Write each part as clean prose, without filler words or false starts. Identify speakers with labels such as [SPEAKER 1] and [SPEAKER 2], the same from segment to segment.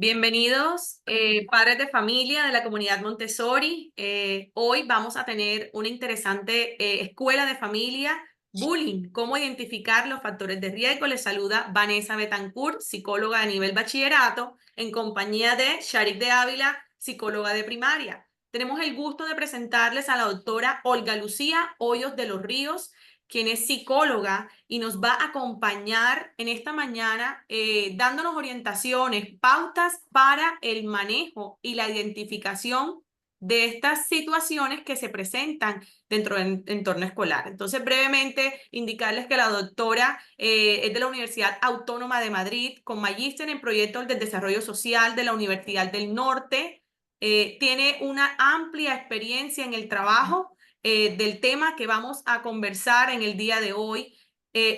[SPEAKER 1] Bienvenidos, padres de familia de la comunidad Montessori. Hoy vamos a tener una interesante escuela de familia, bullying, cómo identificar los factores de riesgo. Les saluda Vanessa Betancourt, psicóloga de nivel bachillerato, en compañía de Sharik de Ávila, psicóloga de primaria. Tenemos el gusto de presentarles a la doctora Olga Lucía Hoyos de los Ríos, quien es psicóloga y nos va a acompañar en esta mañana dándonos orientaciones, pautas para el manejo y la identificación de estas situaciones que se presentan dentro del entorno escolar. Entonces, brevemente, indicarles que la doctora es de la Universidad Autónoma de Madrid, con magíster en proyectos de desarrollo social de la Universidad del Norte. Tiene una amplia experiencia en el trabajo del tema que vamos a conversar en el día de hoy.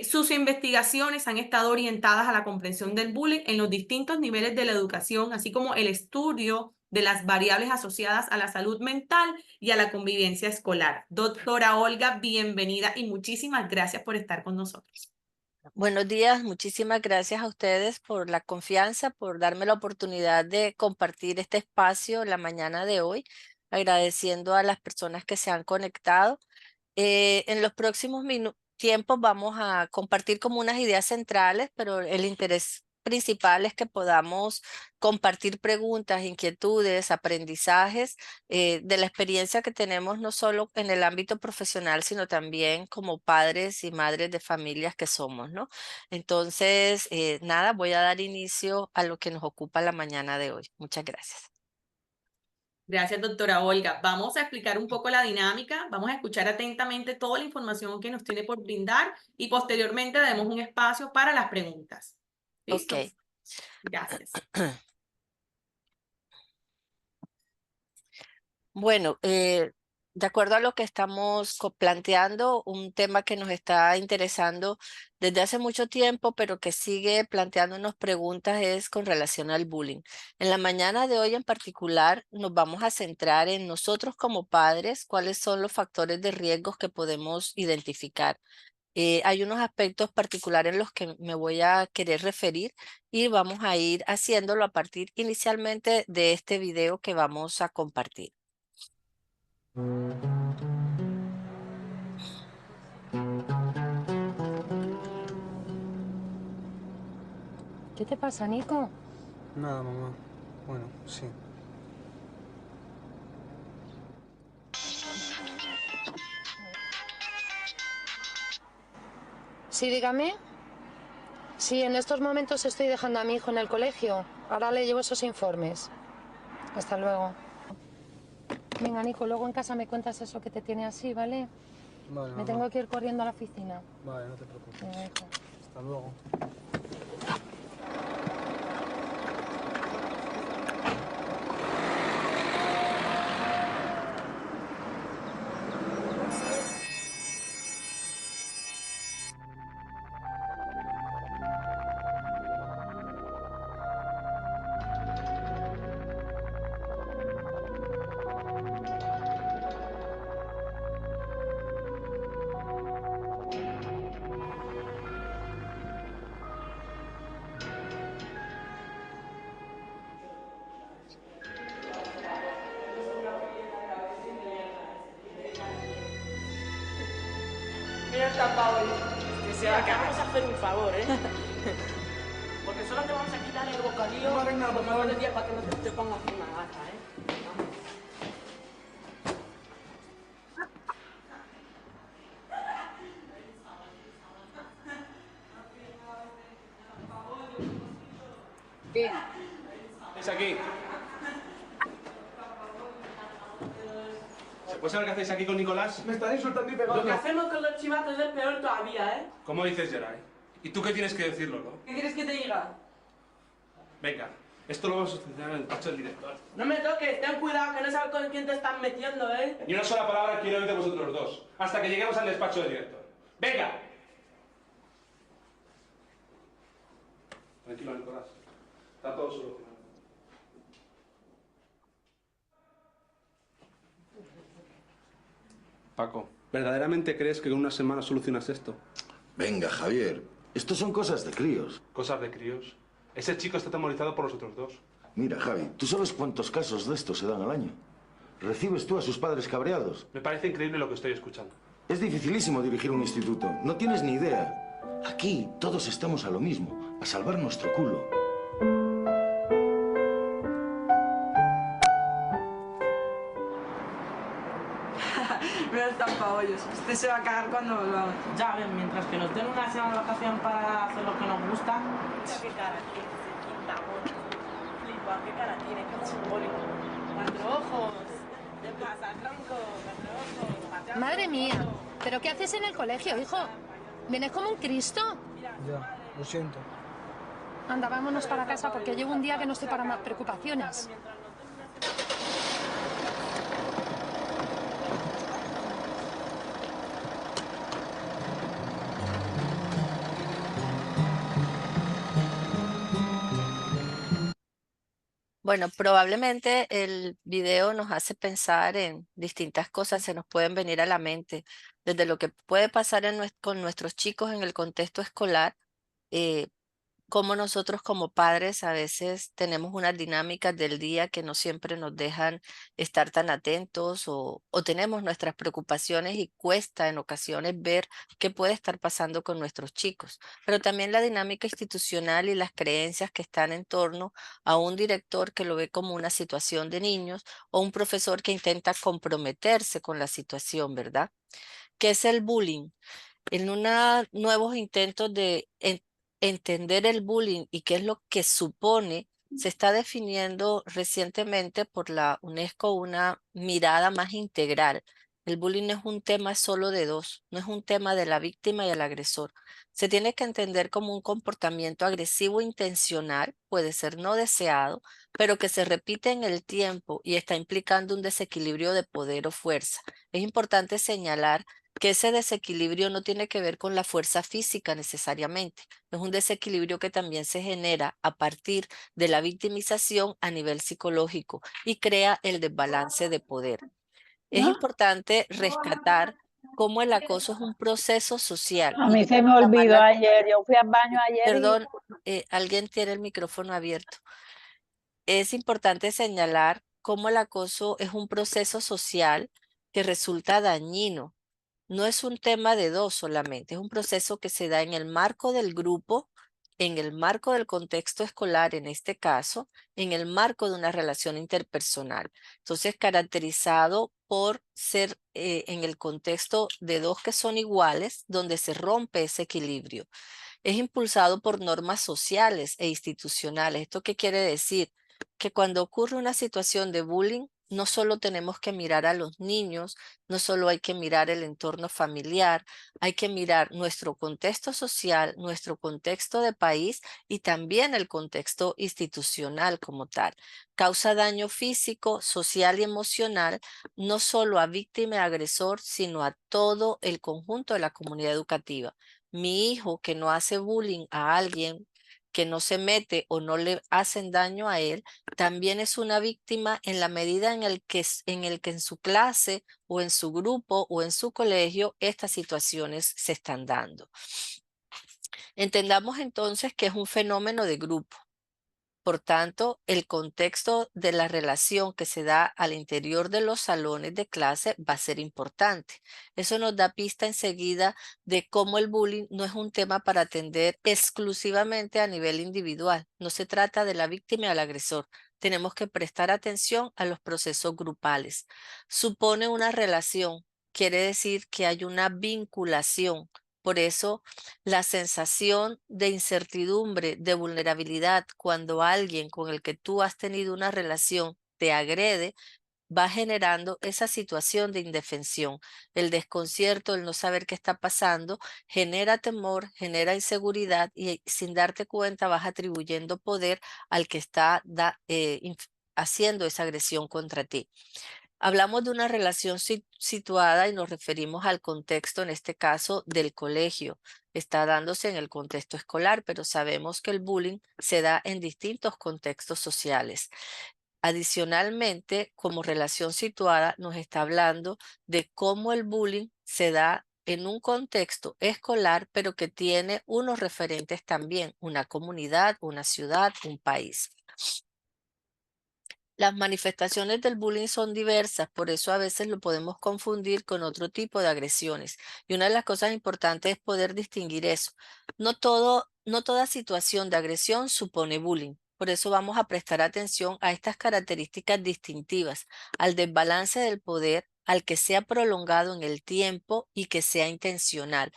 [SPEAKER 1] Sus investigaciones han estado orientadas a la comprensión del bullying en los distintos niveles de la educación, así como el estudio de las variables asociadas a la salud mental y a la convivencia escolar. Doctora Olga, bienvenida y muchísimas gracias por estar con nosotros.
[SPEAKER 2] Buenos días, muchísimas gracias a ustedes por la confianza, por darme la oportunidad de compartir este espacio la mañana de hoy, agradeciendo a las personas que se han conectado. En los próximos tiempos vamos a compartir como unas ideas centrales, pero el interés principal es que podamos compartir preguntas, inquietudes, aprendizajes de la experiencia que tenemos no solo en el ámbito profesional, sino también como padres y madres de familias que somos, ¿no? Entonces, nada, voy a dar inicio a lo que nos ocupa la mañana de hoy. Muchas gracias.
[SPEAKER 1] Gracias, doctora Olga. Vamos a explicar un poco la dinámica, vamos a escuchar atentamente toda la información que nos tiene por brindar y posteriormente daremos un espacio para las preguntas. ¿Listo?
[SPEAKER 2] Ok.
[SPEAKER 1] Gracias.
[SPEAKER 2] Bueno, de acuerdo a lo que estamos planteando, un tema que nos está interesando desde hace mucho tiempo, pero que sigue planteándonos preguntas es con relación al bullying. En la mañana de hoy en particular nos vamos a centrar en nosotros como padres, cuáles son los factores de riesgos que podemos identificar. Hay unos aspectos particulares en los que me voy a querer referir y vamos a ir haciéndolo a partir inicialmente de este video que vamos a compartir.
[SPEAKER 3] ¿Qué te pasa, Nico?
[SPEAKER 4] Nada, mamá. Bueno, sí.
[SPEAKER 3] Sí, dígame. Sí, en estos momentos estoy dejando a mi hijo en el colegio. Ahora le llevo esos informes. Hasta luego. Venga, Nico, luego en casa me cuentas eso que te tiene así, ¿vale?
[SPEAKER 4] Vale,
[SPEAKER 3] Me
[SPEAKER 4] mamá.
[SPEAKER 3] tengo que ir corriendo a la oficina.
[SPEAKER 4] Vale, no te preocupes.
[SPEAKER 3] Venga, hijo.
[SPEAKER 4] Hasta luego.
[SPEAKER 5] Mira el tapado. Que vamos a hacer un favor, ¿eh? Porque solo te vamos a quitar el bocadillo por favor del día para que no te pongas una gata, ¿eh?
[SPEAKER 3] Bien.
[SPEAKER 6] ¿Es aquí? ¿Se puede saber qué hacéis aquí con Nicolás?
[SPEAKER 4] Me están insultando y
[SPEAKER 5] Lo que
[SPEAKER 4] pegando.
[SPEAKER 5] hacemos con los chivatos es peor todavía, ¿eh?
[SPEAKER 6] ¿Cómo dices, Geray? ¿Y tú qué tienes que decirlo, no?
[SPEAKER 5] ¿Qué quieres que te diga?
[SPEAKER 6] Venga, esto lo vamos a solucionar en el despacho del director.
[SPEAKER 5] No me toques, ten cuidado que no sabes con quién te estás metiendo, ¿eh?
[SPEAKER 6] Ni una sola palabra quiero oír de vosotros dos, hasta que lleguemos al despacho del director. ¡Venga! Tranquilo, Nicolás. Está todo solucionado. Paco, ¿verdaderamente crees que en una semana solucionas esto?
[SPEAKER 7] Venga, Javier. Esto son cosas de críos.
[SPEAKER 6] Cosas de críos. Ese chico está atemorizado por los otros dos.
[SPEAKER 7] Mira, Javi, ¿tú sabes cuántos casos de estos se dan al año? ¿Recibes tú a sus padres cabreados?
[SPEAKER 6] Me parece increíble lo que estoy escuchando.
[SPEAKER 7] Es dificilísimo dirigir un instituto. No tienes ni idea. Aquí todos estamos a lo mismo, a salvar nuestro culo.
[SPEAKER 5] Mira el tapahoyos. Usted se va a cagar cuando volvamos. Ya ven, mientras que nos den una semana de vacación para hacer lo que nos gusta. ¿Qué cara tiene ese quintamón? Flipa, ¿qué cara tiene? Qué simbólico. Cuatro ojos. ¿Qué pasa, tronco? Cuatro ojos. Mateando
[SPEAKER 3] Madre mía,
[SPEAKER 5] todo.
[SPEAKER 3] ¿pero qué haces en el colegio, hijo? ¿Vienes como un Cristo?
[SPEAKER 4] Ya, lo siento.
[SPEAKER 3] Anda, vámonos para casa porque llevo un día que no estoy para más preocupaciones.
[SPEAKER 2] Bueno, probablemente el video nos hace pensar en distintas cosas, se nos pueden venir a la mente, desde lo que puede pasar con nuestros chicos en el contexto escolar, eh, cómo nosotros como padres a veces tenemos unas dinámicas del día que no siempre nos dejan estar tan atentos o tenemos nuestras preocupaciones y cuesta en ocasiones ver qué puede estar pasando con nuestros chicos. Pero también la dinámica institucional y las creencias que están en torno a un director que lo ve como una situación de niños o un profesor que intenta comprometerse con la situación, ¿verdad? ¿Qué es el bullying? En nuevos intentos de entender el bullying y qué es lo que supone, se está definiendo recientemente por la UNESCO una mirada más integral. El bullying no es un tema solo de dos, no es un tema de la víctima y el agresor. Se tiene que entender como un comportamiento agresivo intencional, puede ser no deseado, pero que se repite en el tiempo y está implicando un desequilibrio de poder o fuerza. Es importante señalar que ese desequilibrio no tiene que ver con la fuerza física necesariamente. Es un desequilibrio que también se genera a partir de la victimización a nivel psicológico y crea el desbalance de poder. Es importante rescatar cómo el acoso es un proceso social.
[SPEAKER 8] A
[SPEAKER 2] Y
[SPEAKER 8] mí
[SPEAKER 2] yo
[SPEAKER 8] se me
[SPEAKER 2] quiero llamar
[SPEAKER 8] olvidó ayer, yo fui al baño ayer y
[SPEAKER 2] perdón, alguien tiene el micrófono abierto. Es importante señalar cómo el acoso es un proceso social que resulta dañino. No es un tema de dos solamente, es un proceso que se da en el marco del grupo, en el marco del contexto escolar, en este caso, en el marco de una relación interpersonal. Entonces, caracterizado por ser en el contexto de dos que son iguales, donde se rompe ese equilibrio. Es impulsado por normas sociales e institucionales. ¿Esto qué quiere decir? Que cuando ocurre una situación de bullying, no solo tenemos que mirar a los niños, no solo hay que mirar el entorno familiar, hay que mirar nuestro contexto social, nuestro contexto de país y también el contexto institucional como tal. Causa daño físico, social y emocional, no solo a víctima y agresor, sino a todo el conjunto de la comunidad educativa. Mi hijo que no hace bullying a alguien, que no se mete o no le hacen daño a él, también es una víctima en la medida en su clase o en su grupo o en su colegio estas situaciones se están dando. Entendamos entonces que es un fenómeno de grupo. Por tanto, el contexto de la relación que se da al interior de los salones de clase va a ser importante. Eso nos da pista enseguida de cómo el bullying no es un tema para atender exclusivamente a nivel individual. No se trata de la víctima y al agresor. Tenemos que prestar atención a los procesos grupales. Supone una relación, quiere decir que hay una vinculación. Por eso, la sensación de incertidumbre, de vulnerabilidad, cuando alguien con el que tú has tenido una relación te agrede, va generando esa situación de indefensión. El desconcierto, el no saber qué está pasando, genera temor, genera inseguridad y sin darte cuenta vas atribuyendo poder al que está haciendo esa agresión contra ti. Hablamos de una relación situada y nos referimos al contexto, en este caso, del colegio. Está dándose en el contexto escolar, pero sabemos que el bullying se da en distintos contextos sociales. Adicionalmente, como relación situada, nos está hablando de cómo el bullying se da en un contexto escolar, pero que tiene unos referentes también, una comunidad, una ciudad, un país. Las manifestaciones del bullying son diversas, por eso a veces lo podemos confundir con otro tipo de agresiones. Y una de las cosas importantes es poder distinguir eso. No toda situación de agresión supone bullying. Por eso vamos a prestar atención a estas características distintivas, al desbalance del poder, al que sea prolongado en el tiempo y que sea intencional.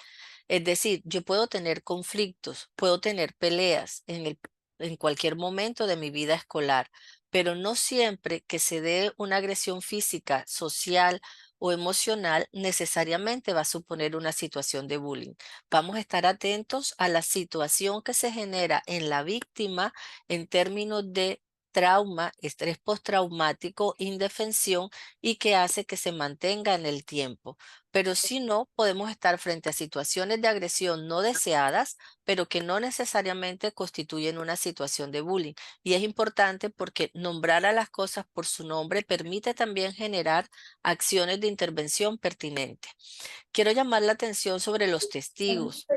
[SPEAKER 2] Es decir, yo puedo tener conflictos, puedo tener peleas en cualquier momento de mi vida escolar, pero no siempre que se dé una agresión física, social o emocional necesariamente va a suponer una situación de bullying. Vamos a estar atentos a la situación que se genera en la víctima en términos de trauma, estrés postraumático, indefensión y que hace que se mantenga en el tiempo. Pero si no, podemos estar frente a situaciones de agresión no deseadas, pero que no necesariamente constituyen una situación de bullying. Y es importante porque nombrar a las cosas por su nombre permite también generar acciones de intervención pertinentes. Quiero llamar la atención sobre los testigos.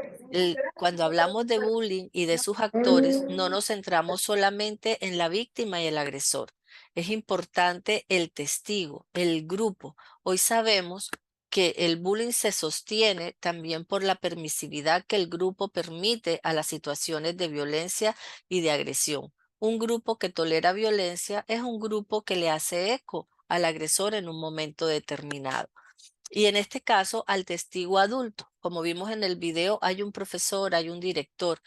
[SPEAKER 2] Cuando hablamos de bullying y de sus actores, no nos centramos solamente en la víctima y el agresor. Es importante el testigo, el grupo. Hoy sabemos que el bullying se sostiene también por la permisividad que el grupo permite a las situaciones de violencia y de agresión. Un grupo que tolera violencia es un grupo que le hace eco al agresor en un momento determinado. Y en este caso, al testigo adulto. Como vimos en el video, hay un profesor, hay un director.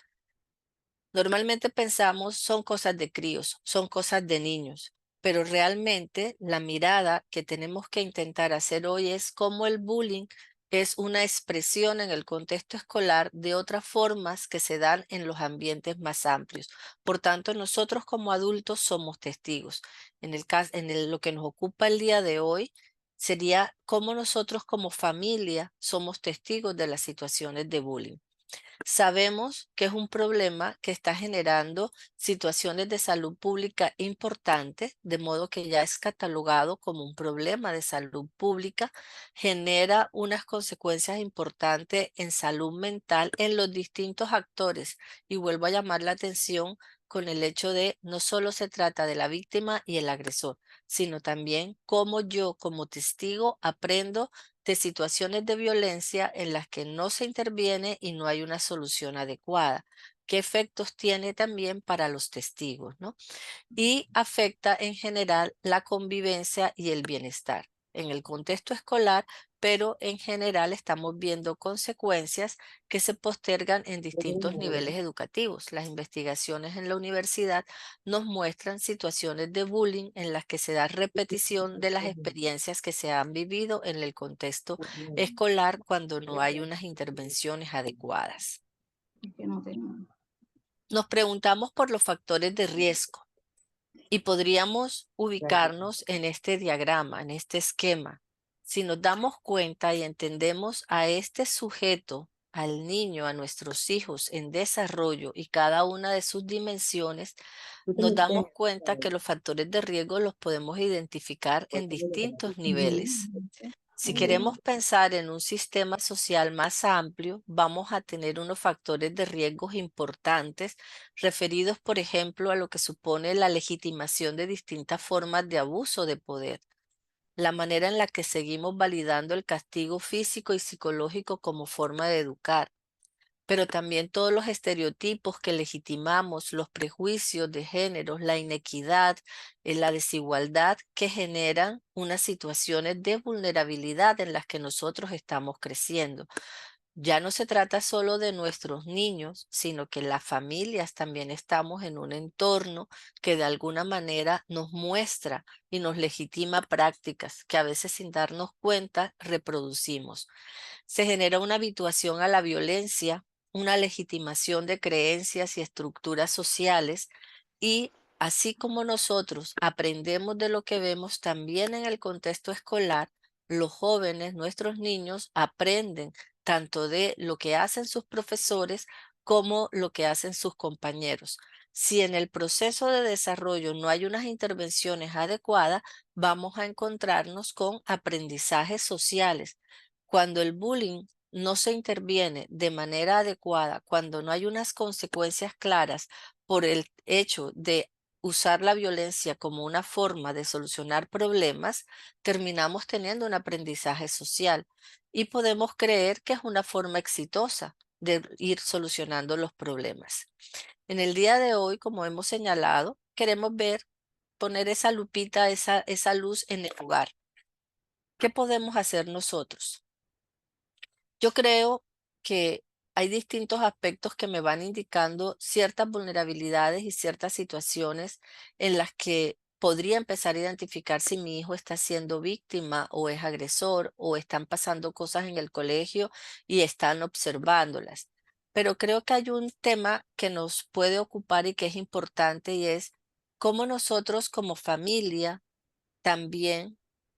[SPEAKER 2] Normalmente pensamos son cosas de críos, son cosas de niños, pero realmente la mirada que tenemos que intentar hacer hoy es cómo el bullying es una expresión en el contexto escolar de otras formas que se dan en los ambientes más amplios. Por tanto, nosotros como adultos somos testigos. En el caso, lo que nos ocupa el día de hoy sería cómo nosotros como familia somos testigos de las situaciones de bullying. Sabemos que es un problema que está generando situaciones de salud pública importantes, de modo que ya es catalogado como un problema de salud pública, genera unas consecuencias importantes en salud mental en los distintos actores. Y vuelvo a llamar la atención con el hecho de no solo se trata de la víctima y el agresor, sino también cómo yo como testigo aprendo de situaciones de violencia en las que no se interviene y no hay una solución adecuada. ¿Qué efectos tiene también para los testigos, ¿no? Y afecta en general la convivencia y el bienestar en el contexto escolar, pero en general estamos viendo consecuencias que se postergan en distintos niveles educativos. Las investigaciones en la universidad nos muestran situaciones de bullying en las que se da repetición de las experiencias que se han vivido en el contexto escolar cuando no hay unas intervenciones adecuadas. Nos preguntamos por los factores de riesgo. Y podríamos ubicarnos en este diagrama, en este esquema. Si nos damos cuenta y entendemos a este sujeto, al niño, a nuestros hijos en desarrollo y cada una de sus dimensiones, nos damos cuenta que los factores de riesgo los podemos identificar en distintos niveles. Si queremos pensar en un sistema social más amplio, vamos a tener unos factores de riesgos importantes referidos, por ejemplo, a lo que supone la legitimación de distintas formas de abuso de poder, la manera en la que seguimos validando el castigo físico y psicológico como forma de educar, pero también todos los estereotipos que legitimamos, los prejuicios de género, la inequidad, la desigualdad que generan unas situaciones de vulnerabilidad en las que nosotros estamos creciendo. Ya no se trata solo de nuestros niños, sino que las familias también estamos en un entorno que de alguna manera nos muestra y nos legitima prácticas que a veces sin darnos cuenta reproducimos. Se genera una habituación a la violencia, una legitimación de creencias y estructuras sociales y así como nosotros aprendemos de lo que vemos también en el contexto escolar, los jóvenes, nuestros niños, aprenden tanto de lo que hacen sus profesores como lo que hacen sus compañeros. Si en el proceso de desarrollo no hay unas intervenciones adecuadas, vamos a encontrarnos con aprendizajes sociales. Cuando el bullying no se interviene de manera adecuada, cuando no hay unas consecuencias claras por el hecho de usar la violencia como una forma de solucionar problemas, terminamos teniendo un aprendizaje social y podemos creer que es una forma exitosa de ir solucionando los problemas. En el día de hoy, como hemos señalado, queremos poner esa lupita, esa luz en el hogar. ¿Qué podemos hacer nosotros? Yo creo que hay distintos aspectos que me van indicando ciertas vulnerabilidades y ciertas situaciones en las que podría empezar a identificar si mi hijo está siendo víctima o es agresor o están pasando cosas en el colegio y están observándolas. Pero creo que hay un tema que nos puede ocupar y que es importante y es cómo nosotros como familia también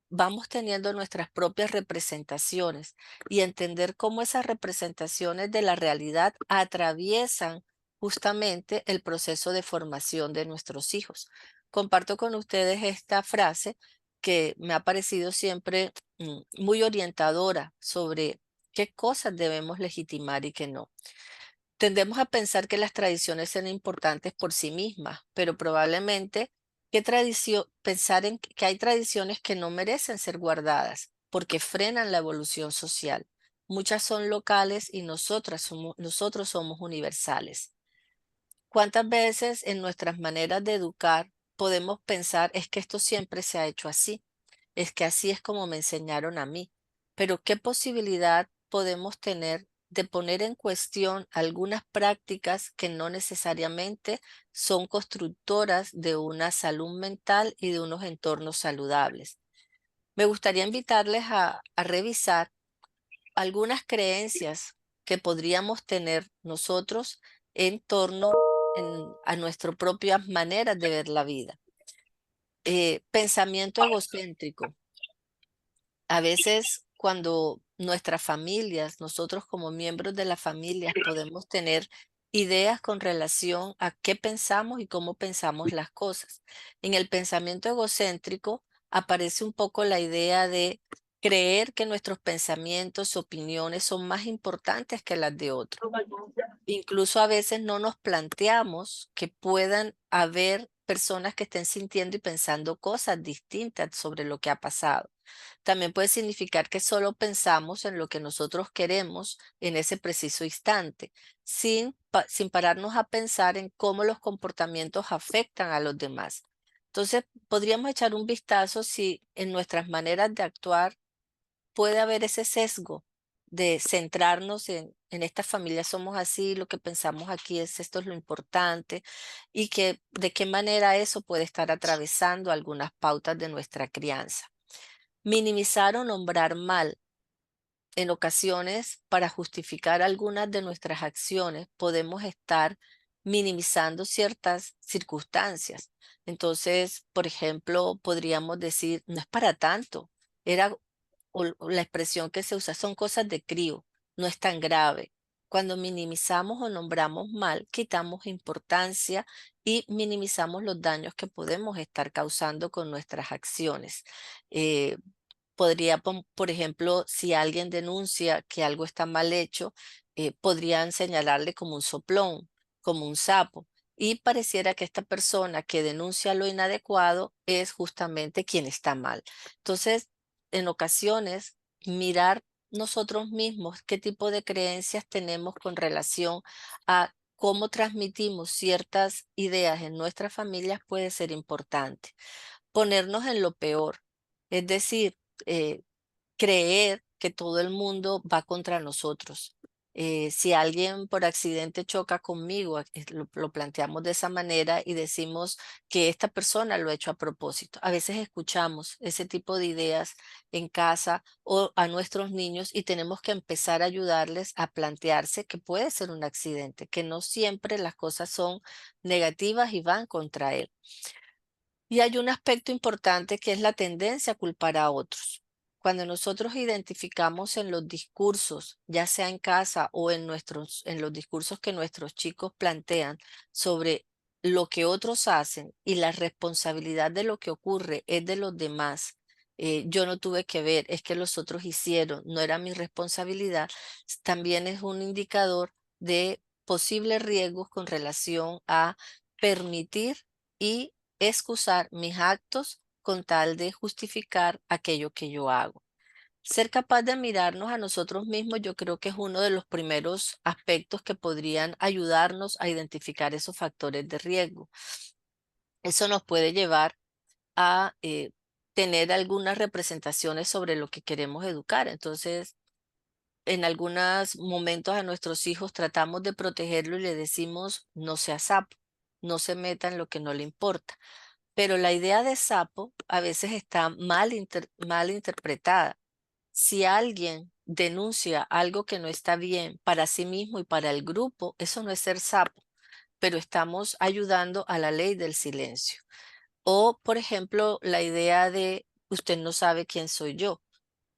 [SPEAKER 2] vamos teniendo nuestras propias representaciones y entender cómo esas representaciones de la realidad atraviesan justamente el proceso de formación de nuestros hijos. Comparto con ustedes esta frase que me ha parecido siempre muy orientadora sobre qué cosas debemos legitimar y qué no. Tendemos a pensar que las tradiciones son importantes por sí mismas, pero probablemente pensar en que hay tradiciones que no merecen ser guardadas porque frenan la evolución social. Muchas son locales y nosotros somos universales. ¿Cuántas veces en nuestras maneras de educar podemos pensar es que esto siempre se ha hecho así? Es que así es como me enseñaron a mí. Pero ¿qué posibilidad podemos tener de poner en cuestión algunas prácticas que no necesariamente son constructoras de una salud mental y de unos entornos saludables? Me gustaría invitarles a revisar algunas creencias que podríamos tener nosotros en torno a nuestras propias maneras de ver la vida. Pensamiento egocéntrico. A veces cuando nuestras familias, nosotros como miembros de las familias, podemos tener ideas con relación a qué pensamos y cómo pensamos las cosas. En el pensamiento egocéntrico aparece un poco la idea de creer que nuestros pensamientos, opiniones son más importantes que las de otros. Incluso a veces no nos planteamos que puedan haber personas que estén sintiendo y pensando cosas distintas sobre lo que ha pasado. También puede significar que solo pensamos en lo que nosotros queremos en ese preciso instante, sin pararnos a pensar en cómo los comportamientos afectan a los demás. Entonces, podríamos echar un vistazo si en nuestras maneras de actuar puede haber ese sesgo de centrarnos en esta familia somos así, lo que pensamos aquí es esto es lo importante y que de qué manera eso puede estar atravesando algunas pautas de nuestra crianza. Minimizar o nombrar mal. En ocasiones, para justificar algunas de nuestras acciones, podemos estar minimizando ciertas circunstancias. Entonces, por ejemplo, podríamos decir, no es para tanto. O la expresión que se usa, son cosas de crío, no es tan grave. Cuando minimizamos o nombramos mal, quitamos importancia y minimizamos los daños que podemos estar causando con nuestras acciones. Podría, por ejemplo, si alguien denuncia que algo está mal hecho, podrían señalarle como un soplón, como un sapo. Y pareciera que esta persona que denuncia lo inadecuado es justamente quien está mal. Entonces, en ocasiones, mirar nosotros mismos qué tipo de creencias tenemos con relación a cómo transmitimos ciertas ideas en nuestras familias puede ser importante. Ponernos en lo peor, es decir, eh, creer que todo el mundo va contra nosotros. Si alguien por accidente choca conmigo, lo planteamos de esa manera y decimos que esta persona lo ha hecho a propósito. A veces escuchamos ese tipo de ideas en casa o a nuestros niños y tenemos que empezar a ayudarles a plantearse que puede ser un accidente, que no siempre las cosas son negativas y van contra él. Y hay un aspecto importante que es la tendencia a culpar a otros. Cuando nosotros identificamos en los discursos, ya sea en casa o en los discursos que nuestros chicos plantean sobre lo que otros hacen y la responsabilidad de lo que ocurre es de los demás, yo no tuve que ver, es que los otros hicieron, no era mi responsabilidad, también es un indicador de posibles riesgos con relación a permitir y excusar mis actos con tal de justificar aquello que yo hago. Ser capaz de mirarnos a nosotros mismos, yo creo que es uno de los primeros aspectos que podrían ayudarnos a identificar esos factores de riesgo. Eso nos puede llevar a tener algunas representaciones sobre lo que queremos educar. Entonces, en algunos momentos a nuestros hijos tratamos de protegerlo y le decimos, no sea sapo, no se meta en lo que no le importa. Pero la idea de sapo a veces está mal interpretada. Si alguien denuncia algo que no está bien para sí mismo y para el grupo, eso no es ser sapo, pero estamos ayudando a la ley del silencio. O, por ejemplo, la idea de usted no sabe quién soy yo.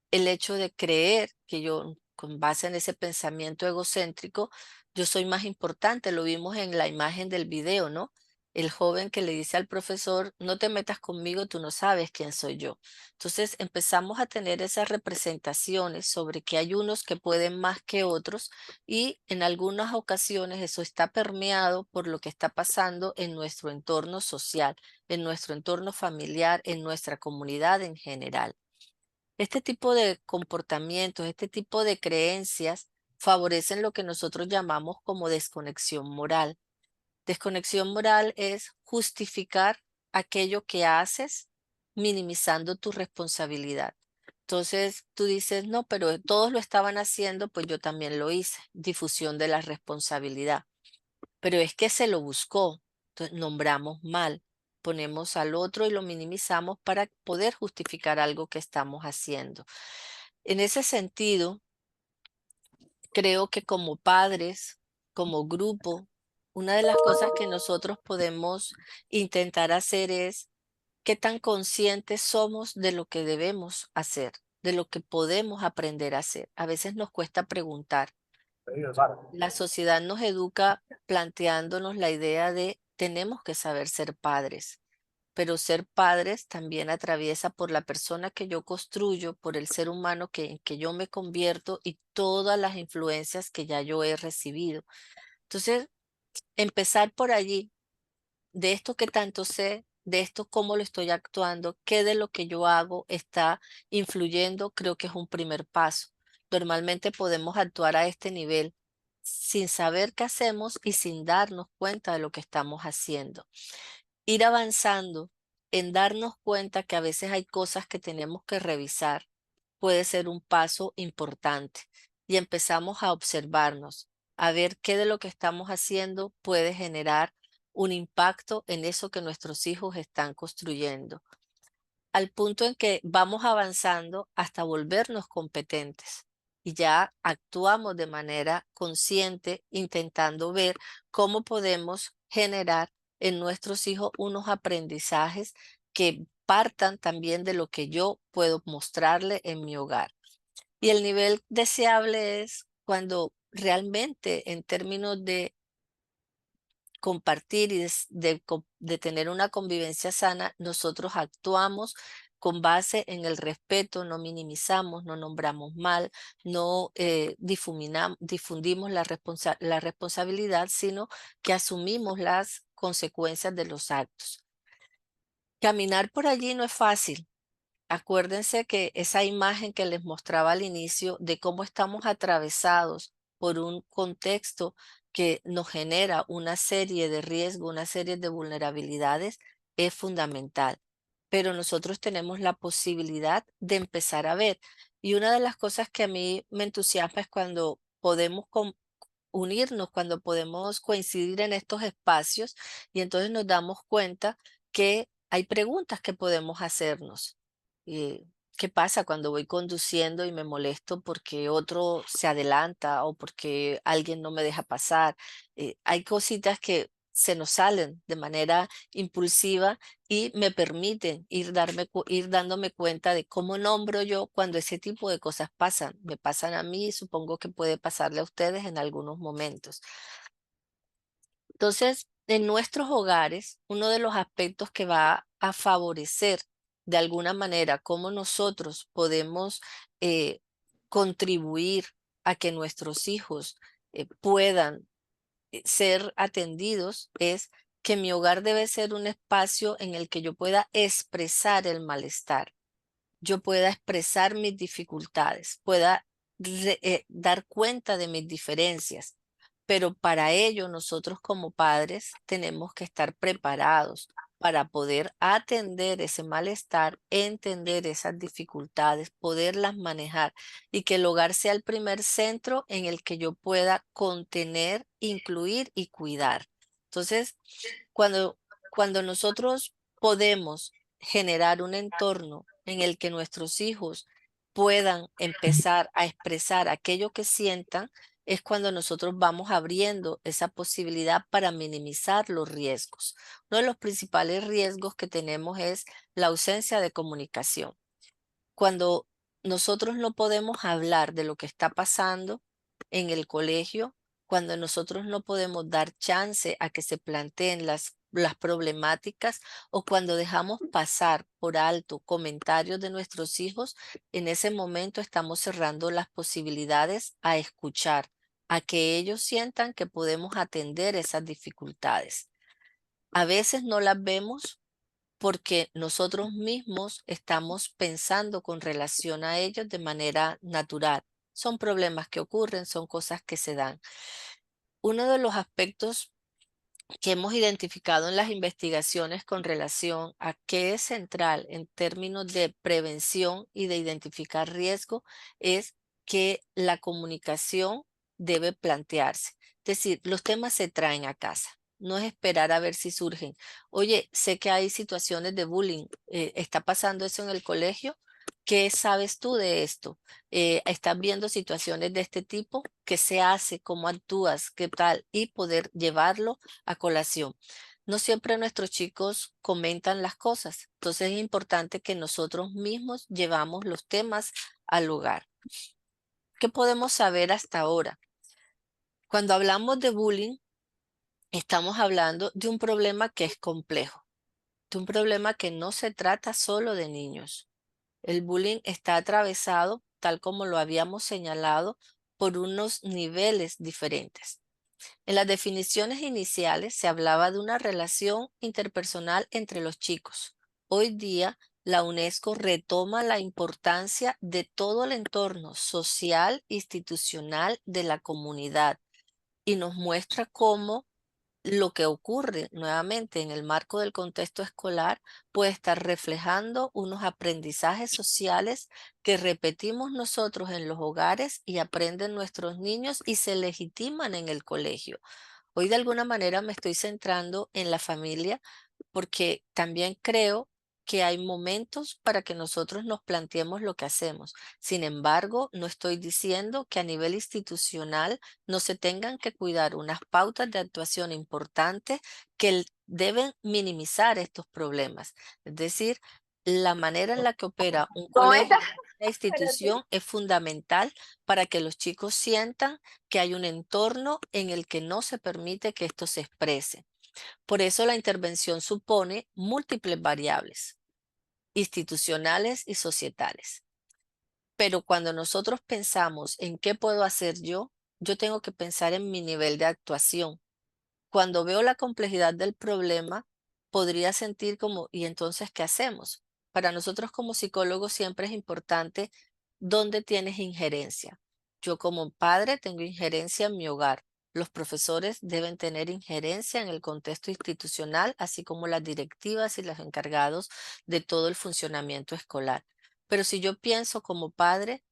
[SPEAKER 2] El hecho de creer que yo, con base en ese pensamiento egocéntrico, yo soy más importante. Lo vimos en la imagen del video, ¿no? El joven que le dice al profesor, no te metas conmigo, tú no sabes quién soy yo. Entonces empezamos a tener esas representaciones sobre que hay unos que pueden más que otros y en algunas ocasiones eso está permeado por lo que está pasando en nuestro entorno social, en nuestro entorno familiar, en nuestra comunidad en general. Este tipo de comportamientos, este tipo de creencias favorecen lo que nosotros llamamos como desconexión moral. Desconexión moral es justificar aquello que haces minimizando tu responsabilidad. Entonces tú dices, no, pero todos lo estaban haciendo, pues yo también lo hice. Difusión de la responsabilidad. Pero es que se lo buscó. Entonces nombramos mal, ponemos al otro y lo minimizamos para poder justificar algo que estamos haciendo. En ese sentido, creo que como padres, como grupo, una de las cosas que nosotros podemos intentar hacer es qué tan conscientes somos de lo que debemos hacer, de lo que podemos aprender a hacer. A veces nos cuesta preguntar. La sociedad nos educa planteándonos la idea de tenemos que saber ser padres, pero ser padres también atraviesa por la persona que yo construyo, por el ser humano en que yo me convierto y todas las influencias que ya yo he recibido. Entonces, empezar por allí, de esto que tanto sé, de esto cómo lo estoy actuando, qué de lo que yo hago está influyendo, creo que es un primer paso. Normalmente podemos actuar a este nivel sin saber qué hacemos y sin darnos cuenta de lo que estamos haciendo. Ir avanzando en darnos cuenta que a veces hay cosas que tenemos que revisar puede ser un paso importante y empezamos a observarnos, a ver qué de lo que estamos haciendo puede generar un impacto en eso que nuestros hijos están construyendo, al punto en que vamos avanzando hasta volvernos competentes y ya actuamos de manera consciente intentando ver cómo podemos generar en nuestros hijos unos aprendizajes que partan también de lo que yo puedo mostrarle en mi hogar. Y el nivel deseable es cuando realmente en términos de compartir y de tener una convivencia sana, nosotros actuamos con base en el respeto, no minimizamos, no nombramos mal, no difundimos la responsabilidad, sino que asumimos las consecuencias de los actos. Caminar por allí no es fácil. Acuérdense que esa imagen que les mostraba al inicio de cómo estamos atravesados por un contexto que nos genera una serie de riesgos, una serie de vulnerabilidades, es fundamental. Pero nosotros tenemos la posibilidad de empezar a ver. Y una de las cosas que a mí me entusiasma es cuando podemos unirnos, cuando podemos coincidir en estos espacios y entonces nos damos cuenta que hay preguntas que podemos hacernos. ¿Qué pasa cuando voy conduciendo y me molesto porque otro se adelanta o porque alguien no me deja pasar? Hay cositas que se nos salen de manera impulsiva y me permiten ir dándome cuenta de cómo nombro yo cuando ese tipo de cosas pasan. Me pasan a mí y supongo que puede pasarle a ustedes en algunos momentos. Entonces, en nuestros hogares, uno de los aspectos que va a favorecer de alguna manera cómo nosotros podemos contribuir a que nuestros hijos puedan ser atendidos es que mi hogar debe ser un espacio en el que yo pueda expresar el malestar, yo pueda expresar mis dificultades, pueda dar cuenta de mis diferencias. Pero para ello nosotros como padres tenemos que estar preparados para poder atender ese malestar, entender esas dificultades, poderlas manejar y que el hogar sea el primer centro en el que yo pueda contener, incluir y cuidar. Entonces, cuando nosotros podemos generar un entorno en el que nuestros hijos puedan empezar a expresar aquello que sientan, es cuando nosotros vamos abriendo esa posibilidad para minimizar los riesgos. Uno de los principales riesgos que tenemos es la ausencia de comunicación. Cuando nosotros no podemos hablar de lo que está pasando en el colegio, cuando nosotros no podemos dar chance a que se planteen las problemáticas o cuando dejamos pasar por alto comentarios de nuestros hijos, en ese momento estamos cerrando las posibilidades a escuchar, a que ellos sientan que podemos atender esas dificultades. A veces no las vemos porque nosotros mismos estamos pensando con relación a ellos de manera natural. Son problemas que ocurren, son cosas que se dan. Uno de los aspectos que hemos identificado en las investigaciones con relación a qué es central en términos de prevención y de identificar riesgo es que la comunicación debe plantearse. Es decir, los temas se traen a casa. No es esperar a ver si surgen. Oye, sé que hay situaciones de bullying. ¿Está pasando eso en el colegio? ¿Qué sabes tú de esto? ¿Estás viendo situaciones de este tipo? ¿Qué se hace? ¿Cómo actúas? ¿Qué tal? Y poder llevarlo a colación. No siempre nuestros chicos comentan las cosas. Entonces es importante que nosotros mismos llevamos los temas al hogar. ¿Qué podemos saber hasta ahora? Cuando hablamos de bullying, estamos hablando de un problema que es complejo, de un problema que no se trata solo de niños. El bullying está atravesado, tal como lo habíamos señalado, por unos niveles diferentes. En las definiciones iniciales se hablaba de una relación interpersonal entre los chicos. Hoy día, la UNESCO retoma la importancia de todo el entorno social, institucional de la comunidad y nos muestra cómo lo que ocurre nuevamente en el marco del contexto escolar puede estar reflejando unos aprendizajes sociales que repetimos nosotros en los hogares y aprenden nuestros niños y se legitiman en el colegio. Hoy de alguna manera me estoy centrando en la familia porque también creo que hay momentos para que nosotros nos planteemos lo que hacemos. Sin embargo, no estoy diciendo que a nivel institucional no se tengan que cuidar unas pautas de actuación importantes que deben minimizar estos problemas. Es decir, la manera en la que opera un colegio, una institución, es fundamental para que los chicos sientan que hay un entorno en el que no se permite que esto se exprese. Por eso la intervención supone múltiples variables, institucionales y societales. Pero cuando nosotros pensamos en qué puedo hacer yo tengo que pensar en mi nivel de actuación. Cuando veo la complejidad del problema, podría sentir como, ¿y entonces qué hacemos? Para nosotros como psicólogos siempre es importante dónde tienes injerencia. Yo como padre tengo injerencia en mi hogar. Los profesores deben tener injerencia en el contexto institucional, así como las directivas y los encargados de todo el funcionamiento escolar. Pero si yo pienso como padre,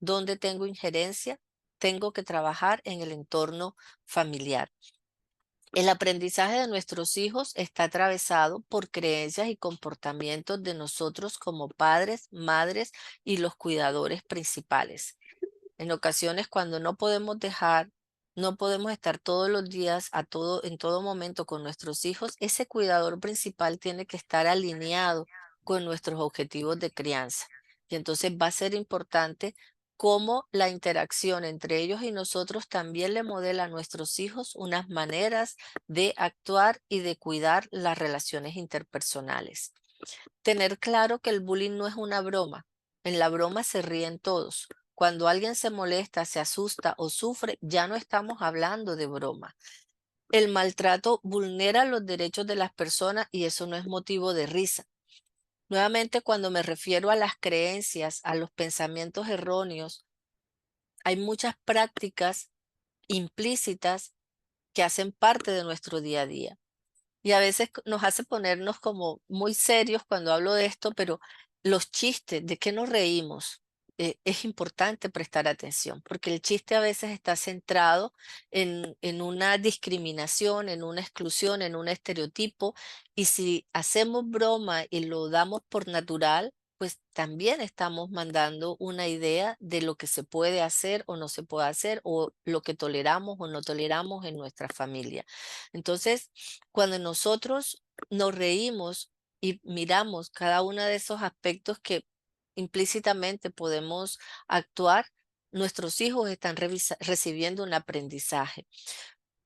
[SPEAKER 2] ¿dónde tengo injerencia? Tengo que trabajar en el entorno familiar. El aprendizaje de nuestros hijos está atravesado por creencias y comportamientos de nosotros como padres, madres y los cuidadores principales. En ocasiones cuando no podemos estar todos los días en todo momento con nuestros hijos, ese cuidador principal tiene que estar alineado con nuestros objetivos de crianza. Y entonces va a ser importante cómo la interacción entre ellos y nosotros también le modela a nuestros hijos unas maneras de actuar y de cuidar las relaciones interpersonales. Tener claro que el bullying no es una broma. En la broma se ríen todos. Cuando alguien se molesta, se asusta o sufre, ya no estamos hablando de broma. El maltrato vulnera los derechos de las personas y eso no es motivo de risa. Nuevamente, cuando me refiero a las creencias, a los pensamientos erróneos, hay muchas prácticas implícitas que hacen parte de nuestro día a día. Y a veces nos hace ponernos como muy serios cuando hablo de esto, pero los chistes, ¿de qué nos reímos? Es importante prestar atención, porque el chiste a veces está centrado en una discriminación, en una exclusión, en un estereotipo, y si hacemos broma y lo damos por natural, pues también estamos mandando una idea de lo que se puede hacer o no se puede hacer, o lo que toleramos o no toleramos en nuestra familia. Entonces, cuando nosotros nos reímos y miramos cada uno de esos aspectos que implícitamente podemos actuar, nuestros hijos están recibiendo un aprendizaje.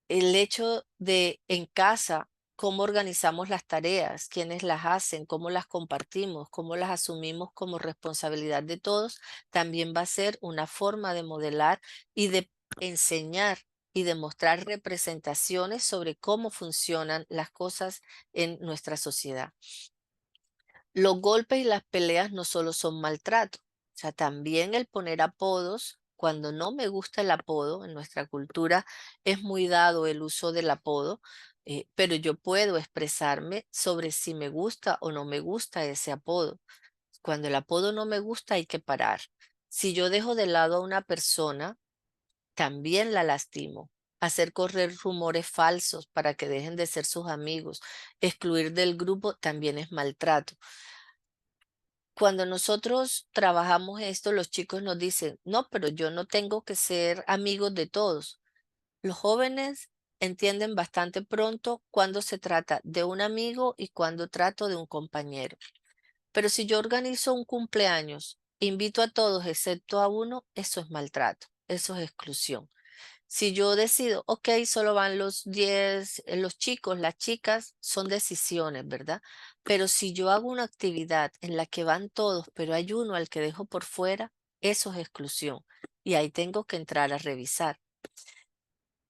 [SPEAKER 2] El hecho de en casa, cómo organizamos las tareas, quiénes las hacen, cómo las compartimos, cómo las asumimos como responsabilidad de todos, también va a ser una forma de modelar y de enseñar y demostrar representaciones sobre cómo funcionan las cosas en nuestra sociedad. Los golpes y las peleas no solo son maltrato, o sea, también el poner apodos, cuando no me gusta el apodo, en nuestra cultura es muy dado el uso del apodo, pero yo puedo expresarme sobre si me gusta o no me gusta ese apodo. Cuando el apodo no me gusta hay que parar. Si yo dejo de lado a una persona, también la lastimo. Hacer correr rumores falsos para que dejen de ser sus amigos, excluir del grupo también es maltrato. Cuando nosotros trabajamos esto, los chicos nos dicen, no, pero yo no tengo que ser amigos de todos. Los jóvenes entienden bastante pronto cuando se trata de un amigo y cuando trato de un compañero. Pero si yo organizo un cumpleaños, invito a todos excepto a uno, eso es maltrato, eso es exclusión. Si yo decido, ok, solo van los 10, los chicos, las chicas, son decisiones, ¿verdad? Pero si yo hago una actividad en la que van todos, pero hay uno al que dejo por fuera, eso es exclusión. Y ahí tengo que entrar a revisar.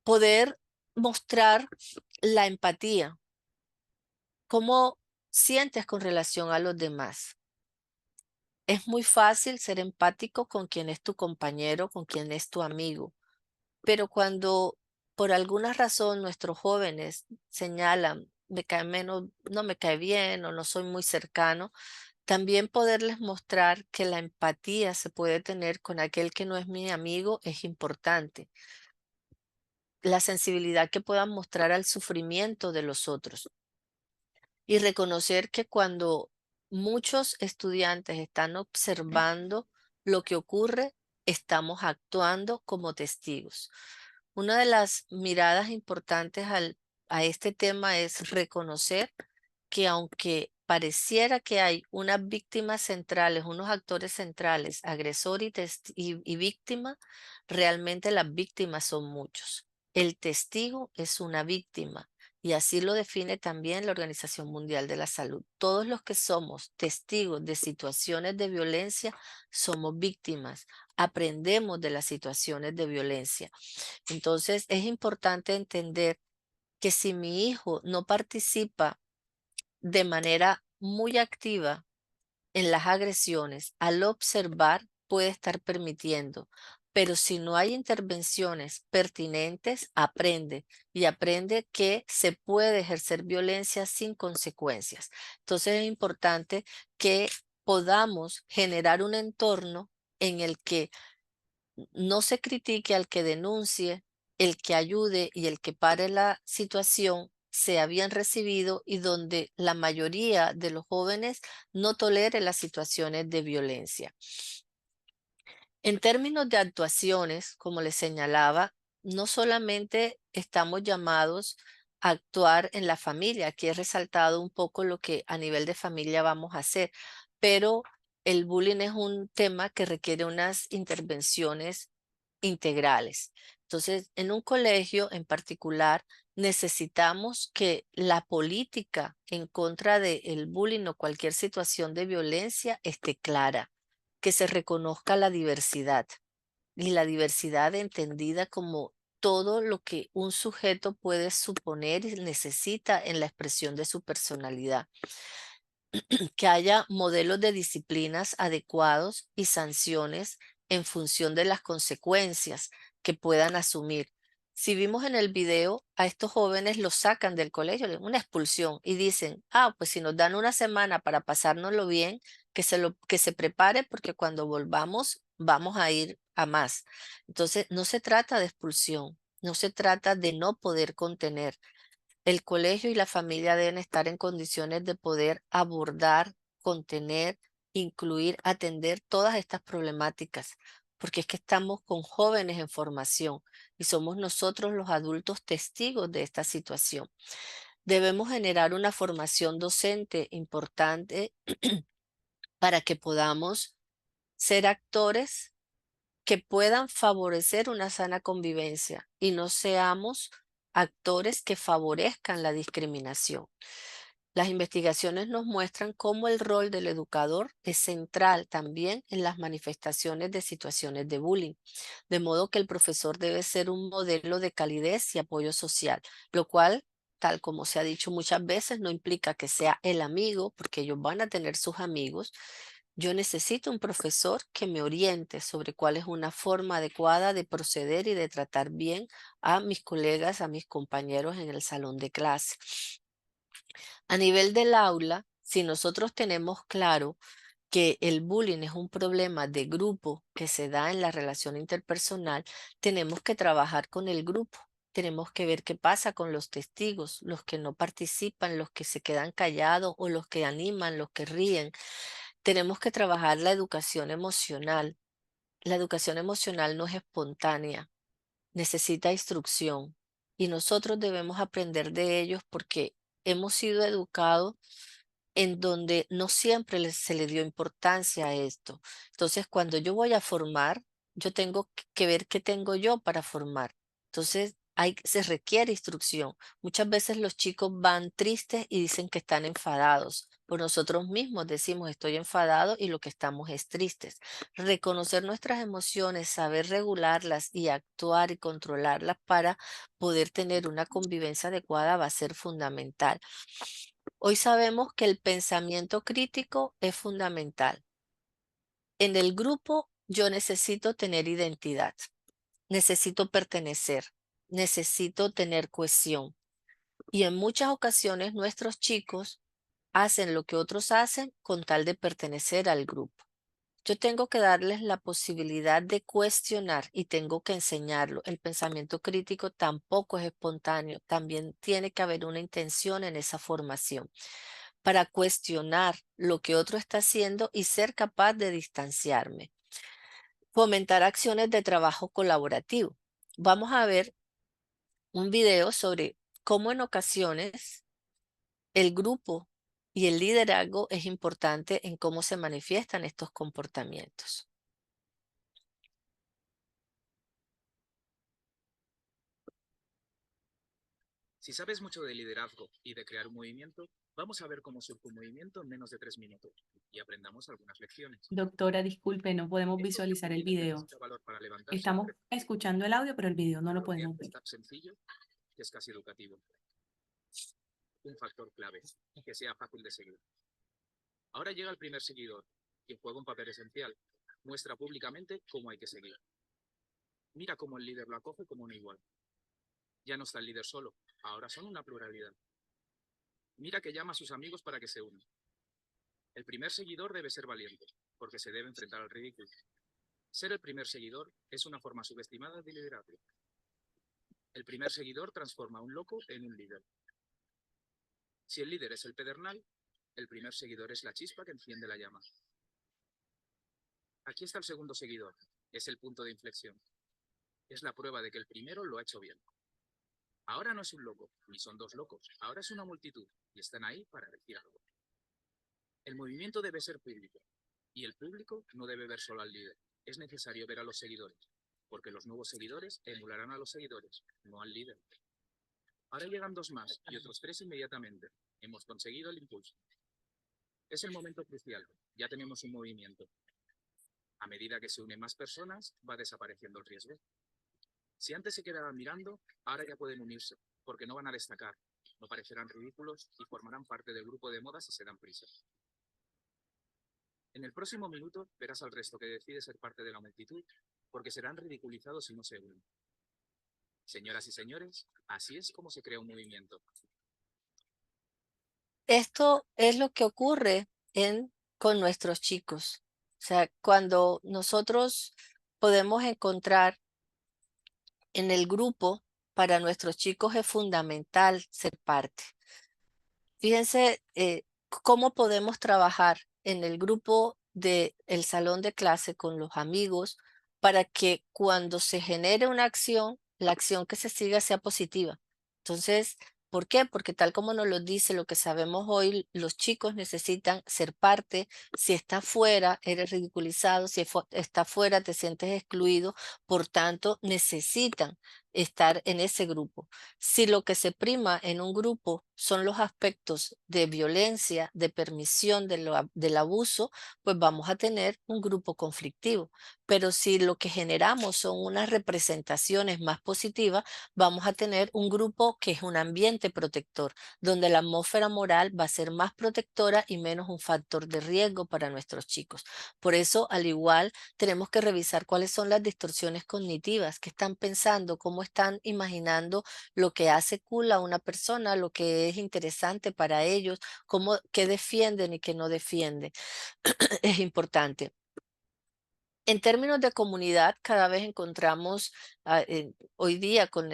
[SPEAKER 2] Poder mostrar la empatía. ¿Cómo sientes con relación a los demás? Es muy fácil ser empático con quien es tu compañero, con quien es tu amigo. Pero cuando por alguna razón nuestros jóvenes señalan, me cae menos, no me cae bien o no soy muy cercano, también poderles mostrar que la empatía se puede tener con aquel que no es mi amigo es importante. La sensibilidad que puedan mostrar al sufrimiento de los otros. Y reconocer que cuando muchos estudiantes están observando lo que ocurre, estamos actuando como testigos. Una de las miradas importantes a este tema es reconocer que aunque pareciera que hay unas víctimas centrales, unos actores centrales, agresor y víctima, realmente las víctimas son muchos. El testigo es una víctima. Y así lo define también la Organización Mundial de la Salud. Todos los que somos testigos de situaciones de violencia somos víctimas. Aprendemos de las situaciones de violencia. Entonces es importante entender que si mi hijo no participa de manera muy activa en las agresiones, al observar puede estar permitiendo, pero si no hay intervenciones pertinentes, aprende y aprende que se puede ejercer violencia sin consecuencias. Entonces es importante que podamos generar un entorno en el que no se critique al que denuncie, el que ayude y el que pare la situación sea bien recibido y donde la mayoría de los jóvenes no tolere las situaciones de violencia. En términos de actuaciones, como les señalaba, no solamente estamos llamados a actuar en la familia, aquí he resaltado un poco lo que a nivel de familia vamos a hacer, pero el bullying es un tema que requiere unas intervenciones integrales. Entonces, en un colegio en particular, necesitamos que la política en contra del bullying o cualquier situación de violencia esté clara, que se reconozca la diversidad y la diversidad entendida como todo lo que un sujeto puede suponer y necesita en la expresión de su personalidad. Que haya modelos de disciplinas adecuados y sanciones en función de las consecuencias que puedan asumir. Si vimos en el video, a estos jóvenes los sacan del colegio, una expulsión, y dicen, pues si nos dan una semana para pasárnoslo bien, que se prepare porque cuando volvamos vamos a ir a más. Entonces, no se trata de expulsión, no se trata de no poder contener. El colegio y la familia deben estar en condiciones de poder abordar, contener, incluir, atender todas estas problemáticas, porque es que estamos con jóvenes en formación y somos nosotros los adultos testigos de esta situación. Debemos generar una formación docente importante para que podamos ser actores que puedan favorecer una sana convivencia y no seamos actores que favorezcan la discriminación. Las investigaciones nos muestran cómo el rol del educador es central también en las manifestaciones de situaciones de bullying, de modo que el profesor debe ser un modelo de calidez y apoyo social, lo cual, tal como se ha dicho muchas veces, no implica que sea el amigo, porque ellos van a tener sus amigos. Yo necesito un profesor que me oriente sobre cuál es una forma adecuada de proceder y de tratar bien a mis colegas, a mis compañeros en el salón de clase. A nivel del aula, si nosotros tenemos claro que el bullying es un problema de grupo que se da en la relación interpersonal, tenemos que trabajar con el grupo. Tenemos que ver qué pasa con los testigos, los que no participan, los que se quedan callados o los que animan, los que ríen. Tenemos que trabajar la educación emocional. La educación emocional no es espontánea, necesita instrucción y nosotros debemos aprender de ellos porque hemos sido educados en donde no siempre se le dio importancia a esto. Entonces, cuando yo voy a formar, yo tengo que ver qué tengo yo para formar. Entonces, se requiere instrucción. Muchas veces los chicos van tristes y dicen que están enfadados. Por nosotros mismos decimos estoy enfadado y lo que estamos es tristes. Reconocer nuestras emociones, saber regularlas y actuar y controlarlas para poder tener una convivencia adecuada va a ser fundamental. Hoy sabemos que el pensamiento crítico es fundamental. En el grupo yo necesito tener identidad, necesito pertenecer, necesito tener cohesión. Y en muchas ocasiones nuestros chicos hacen lo que otros hacen con tal de pertenecer al grupo. Yo tengo que darles la posibilidad de cuestionar y tengo que enseñarlo. El pensamiento crítico tampoco es espontáneo, también tiene que haber una intención en esa formación para cuestionar lo que otro está haciendo y ser capaz de distanciarme. Fomentar acciones de trabajo colaborativo. Vamos a ver un video sobre cómo en ocasiones el grupo y el liderazgo es importante en cómo se manifiestan estos comportamientos.
[SPEAKER 9] Si sabes mucho de liderazgo y de crear un movimiento, vamos a ver cómo surge un movimiento en menos de 3 minutos y aprendamos algunas lecciones.
[SPEAKER 1] Doctora, disculpe, no podemos visualizar el video. Estamos escuchando el audio, pero el video no lo podemos ver.
[SPEAKER 9] Es tan sencillo que es casi educativo. Un factor clave, que sea fácil de seguir. Ahora llega el primer seguidor, quien juega un papel esencial. Muestra públicamente cómo hay que seguir. Mira cómo el líder lo acoge como un igual. Ya no está el líder solo, ahora son una pluralidad. Mira que llama a sus amigos para que se unan. El primer seguidor debe ser valiente, porque se debe enfrentar al ridículo. Ser el primer seguidor es una forma subestimada de liderazgo. El primer seguidor transforma a un loco en un líder. Si el líder es el pedernal, el primer seguidor es la chispa que enciende la llama. Aquí está el segundo seguidor. Es el punto de inflexión. Es la prueba de que el primero lo ha hecho bien. Ahora no es un loco, ni son dos locos. Ahora es una multitud, y están ahí para decir algo. El movimiento debe ser público, y el público no debe ver solo al líder. Es necesario ver a los seguidores, porque los nuevos seguidores emularán a los seguidores, no al líder. Ahora llegan 2 más, y otros 3 inmediatamente. Hemos conseguido el impulso. Es el momento crucial. Ya tenemos un movimiento. A medida que se unen más personas, va desapareciendo el riesgo. Si antes se quedaban mirando, ahora ya pueden unirse, porque no van a destacar, no parecerán ridículos y formarán parte del grupo de moda si se dan prisa. En el próximo minuto verás al resto que decide ser parte de la multitud, porque serán ridiculizados si no se unen. Señoras y señores, así es como se crea un movimiento.
[SPEAKER 2] Esto es lo que ocurre con nuestros chicos. O sea, cuando nosotros podemos encontrar en el grupo, para nuestros chicos es fundamental ser parte. Fíjense cómo podemos trabajar en el grupo del salón de clase con los amigos para que cuando se genere una acción, la acción que se siga sea positiva. Entonces, ¿por qué? Porque tal como nos lo dice lo que sabemos hoy, los chicos necesitan ser parte. Si estás fuera, eres ridiculizado. Si estás fuera, te sientes excluido. Por tanto, necesitan estar en ese grupo. Si lo que se prima en un grupo son los aspectos de violencia, de permisión del abuso, pues vamos a tener un grupo conflictivo. Pero si lo que generamos son unas representaciones más positivas, vamos a tener un grupo que es un ambiente protector, donde la atmósfera moral va a ser más protectora y menos un factor de riesgo para nuestros chicos. Por eso, al igual, tenemos que revisar cuáles son las distorsiones cognitivas, qué están pensando, cómo están imaginando lo que hace cool a una persona, lo que es interesante para ellos, qué defienden y qué no defienden. Es importante. En términos de comunidad, cada vez encontramos hoy día con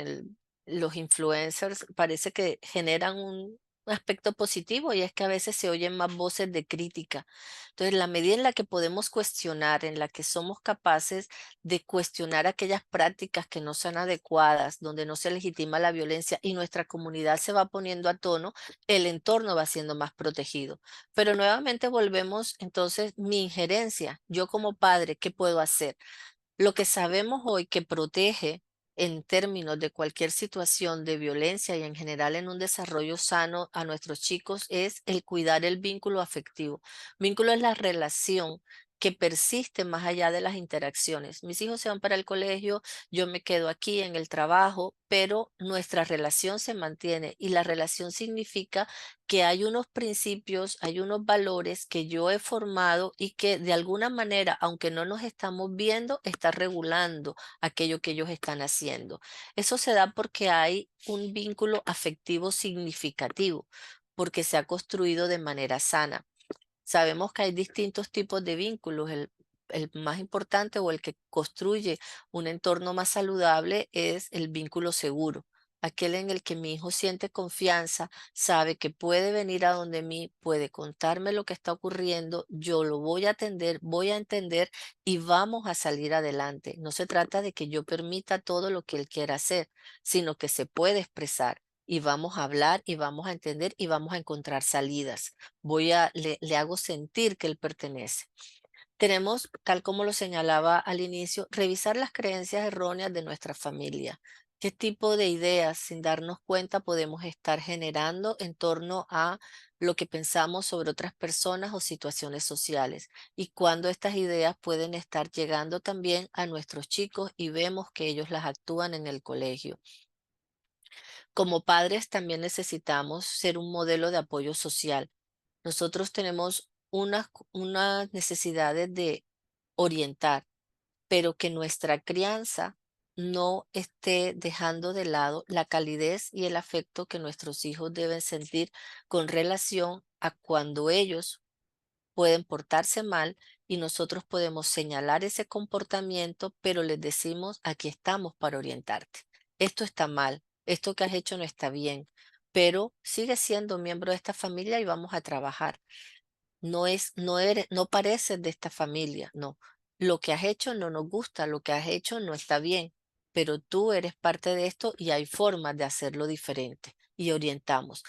[SPEAKER 2] los influencers, parece que generan un aspecto positivo y es que a veces se oyen más voces de crítica. Entonces, la medida en la que podemos cuestionar, en la que somos capaces de cuestionar aquellas prácticas que no sean adecuadas, donde no se legitima la violencia y nuestra comunidad se va poniendo a tono, el entorno va siendo más protegido. Pero nuevamente volvemos, entonces, mi injerencia, yo como padre, ¿qué puedo hacer? Lo que sabemos hoy que protege en términos de cualquier situación de violencia y en general en un desarrollo sano a nuestros chicos es el cuidar el vínculo afectivo. Vínculo es la relación que persiste más allá de las interacciones. Mis hijos se van para el colegio, yo me quedo aquí en el trabajo, pero nuestra relación se mantiene y la relación significa que hay unos principios, hay unos valores que yo he formado y que de alguna manera, aunque no nos estamos viendo, está regulando aquello que ellos están haciendo. Eso se da porque hay un vínculo afectivo significativo, porque se ha construido de manera sana. Sabemos que hay distintos tipos de vínculos. El más importante o el que construye un entorno más saludable es el vínculo seguro. Aquel en el que mi hijo siente confianza, sabe que puede venir a donde mí, puede contarme lo que está ocurriendo, yo lo voy a atender, voy a entender y vamos a salir adelante. No se trata de que yo permita todo lo que él quiera hacer, sino que se puede expresar y vamos a hablar y vamos a entender y vamos a encontrar salidas. Le hago sentir que él pertenece. Tenemos, tal como lo señalaba al inicio, revisar las creencias erróneas de nuestra familia. ¿Qué tipo de ideas, sin darnos cuenta, podemos estar generando en torno a lo que pensamos sobre otras personas o situaciones sociales? Y cuando estas ideas pueden estar llegando también a nuestros chicos y vemos que ellos las actúan en el colegio. Como padres también necesitamos ser un modelo de apoyo social. Nosotros tenemos unas necesidades de orientar, pero que nuestra crianza no esté dejando de lado la calidez y el afecto que nuestros hijos deben sentir con relación a cuando ellos pueden portarse mal y nosotros podemos señalar ese comportamiento, pero les decimos, aquí estamos para orientarte. Esto está mal, esto que has hecho no está bien, pero sigue siendo miembro de esta familia y vamos a trabajar. No pareces de esta familia, no. Lo que has hecho no nos gusta, lo que has hecho no está bien, pero tú eres parte de esto y hay formas de hacerlo diferente y orientamos.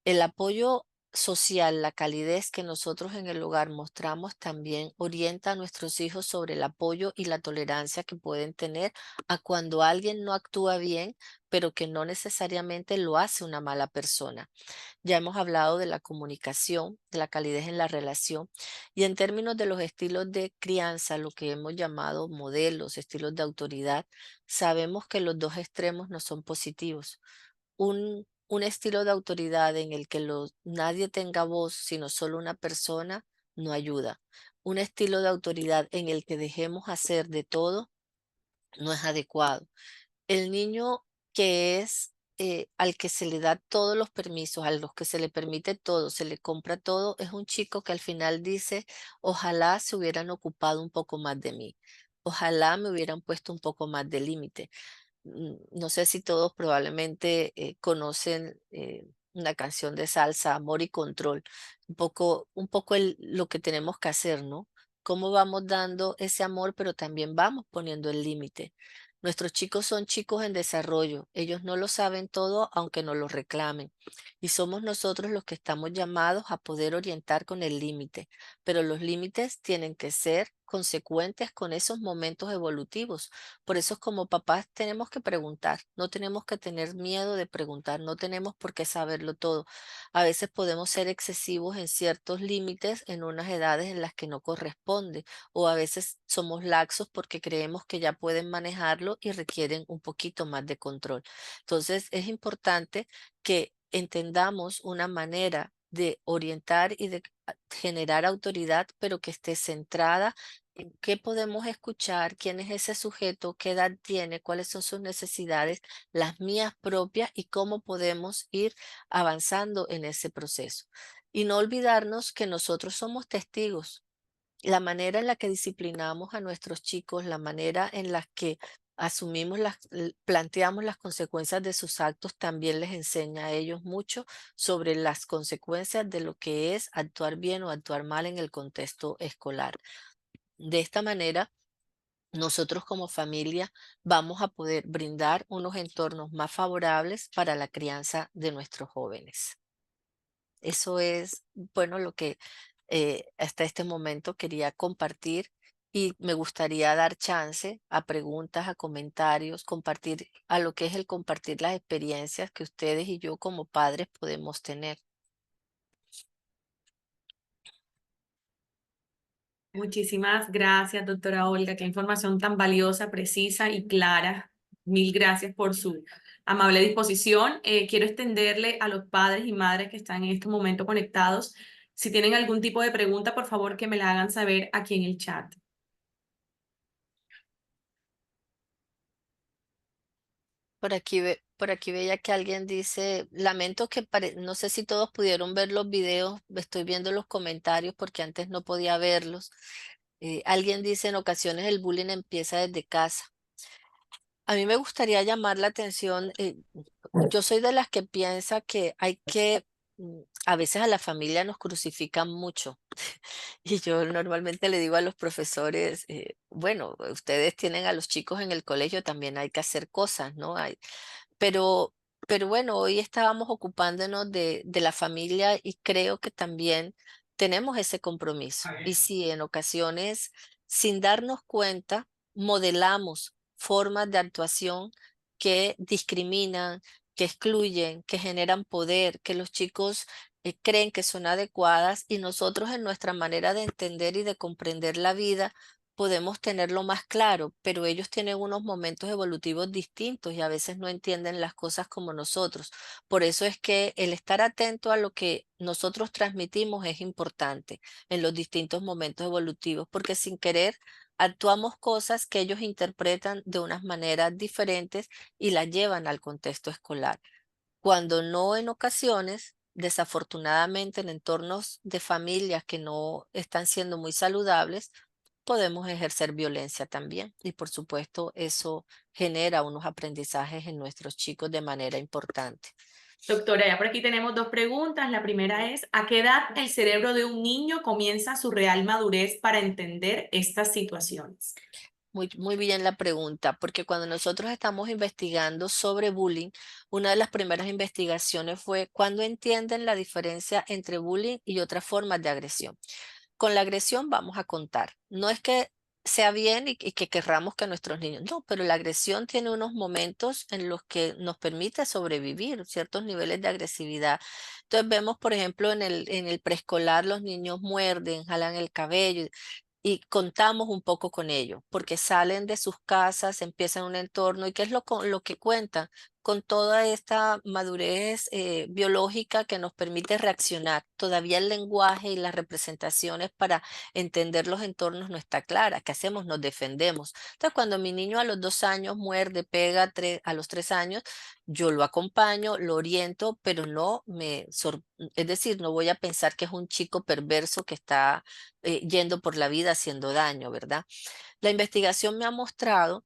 [SPEAKER 2] El apoyo social, la calidez que nosotros en el hogar mostramos también orienta a nuestros hijos sobre el apoyo y la tolerancia que pueden tener a cuando alguien no actúa bien, pero que no necesariamente lo hace una mala persona. Ya hemos hablado de la comunicación, de la calidez en la relación y en términos de los estilos de crianza, lo que hemos llamado modelos, estilos de autoridad, sabemos que los dos extremos no son positivos. Un estilo de autoridad en el que nadie tenga voz, sino solo una persona, no ayuda. Un estilo de autoridad en el que dejemos hacer de todo no es adecuado. El niño que es al que se le da todos los permisos, a los que se le permite todo, se le compra todo, es un chico que al final dice, ojalá se hubieran ocupado un poco más de mí, ojalá me hubieran puesto un poco más de límite. No sé si todos probablemente conocen una canción de salsa, Amor y Control, un poco lo que tenemos que hacer, ¿no? Cómo vamos dando ese amor, pero también vamos poniendo el límite. Nuestros chicos son chicos en desarrollo, ellos no lo saben todo aunque nos lo reclamen y somos nosotros los que estamos llamados a poder orientar con el límite, pero los límites tienen que ser consecuentes con esos momentos evolutivos. Por eso como papás tenemos que preguntar, no tenemos que tener miedo de preguntar, no tenemos por qué saberlo todo. A veces podemos ser excesivos en ciertos límites en unas edades en las que no corresponde o a veces somos laxos porque creemos que ya pueden manejarlo y requieren un poquito más de control. Entonces es importante que entendamos una manera de orientar y de generar autoridad, pero que esté centrada en qué podemos escuchar, quién es ese sujeto, qué edad tiene, cuáles son sus necesidades, las mías propias y cómo podemos ir avanzando en ese proceso. Y no olvidarnos que nosotros somos testigos. La manera en la que disciplinamos a nuestros chicos, la manera en la que planteamos las consecuencias de sus actos, también les enseña a ellos mucho sobre las consecuencias de lo que es actuar bien o actuar mal en el contexto escolar. De esta manera, nosotros como familia vamos a poder brindar unos entornos más favorables para la crianza de nuestros jóvenes. Eso es, bueno, lo que hasta este momento quería compartir y me gustaría dar chance a preguntas, a comentarios, compartir a lo que es el compartir las experiencias que ustedes y yo como padres podemos tener.
[SPEAKER 1] Muchísimas gracias, doctora Olga. Qué información tan valiosa, precisa y clara. Mil gracias por su amable disposición. Quiero extenderle a los padres y madres que están en este momento conectados. Si tienen algún tipo de pregunta, por favor que me la hagan saber aquí en el chat.
[SPEAKER 2] Por aquí veía que alguien dice, lamento que no sé si todos pudieron ver los videos, estoy viendo los comentarios porque antes no podía verlos. Alguien dice, en ocasiones el bullying empieza desde casa. A mí me gustaría llamar la atención, yo soy de las que piensa que a veces a la familia nos crucifican mucho. Y yo normalmente le digo a los profesores, bueno, ustedes tienen a los chicos en el colegio, también hay que hacer cosas, ¿no? Pero, pero bueno, hoy estábamos ocupándonos de la familia y creo que también tenemos ese compromiso. Y si en ocasiones, sin darnos cuenta, modelamos formas de actuación que discriminan, que excluyen, que generan poder, que los chicos creen que son adecuadas y nosotros en nuestra manera de entender y de comprender la vida podemos tenerlo más claro, pero ellos tienen unos momentos evolutivos distintos y a veces no entienden las cosas como nosotros. Por eso es que el estar atento a lo que nosotros transmitimos es importante en los distintos momentos evolutivos, porque sin querer actuamos cosas que ellos interpretan de unas maneras diferentes y las llevan al contexto escolar. Cuando no en ocasiones, desafortunadamente en entornos de familias que no están siendo muy saludables, podemos ejercer violencia también. Y por supuesto, eso genera unos aprendizajes en nuestros chicos de manera importante.
[SPEAKER 1] Doctora, ya por aquí tenemos dos preguntas. La primera es, ¿a qué edad el cerebro de un niño comienza su real madurez para entender estas situaciones?
[SPEAKER 2] Muy bien la pregunta, porque cuando nosotros estamos investigando sobre bullying, una de las primeras investigaciones fue cuando entienden la diferencia entre bullying y otras formas de agresión. Con la agresión vamos a contar. No es que sea bien y que querramos que nuestros niños, no, pero la agresión tiene unos momentos en los que nos permite sobrevivir ciertos niveles de agresividad. Entonces vemos, por ejemplo, en el preescolar los niños muerden, jalan el cabello y contamos un poco con ello, porque salen de sus casas, empiezan un entorno y qué es lo que cuentan con toda esta madurez biológica que nos permite reaccionar. Todavía el lenguaje y las representaciones para entender los entornos no está clara. ¿Qué hacemos? Nos defendemos. Entonces, cuando mi niño a los 2 años muerde, pega a los 3 años, yo lo acompaño, lo oriento, pero no es decir, no voy a pensar que es un chico perverso que está yendo por la vida haciendo daño, ¿verdad? La investigación me ha mostrado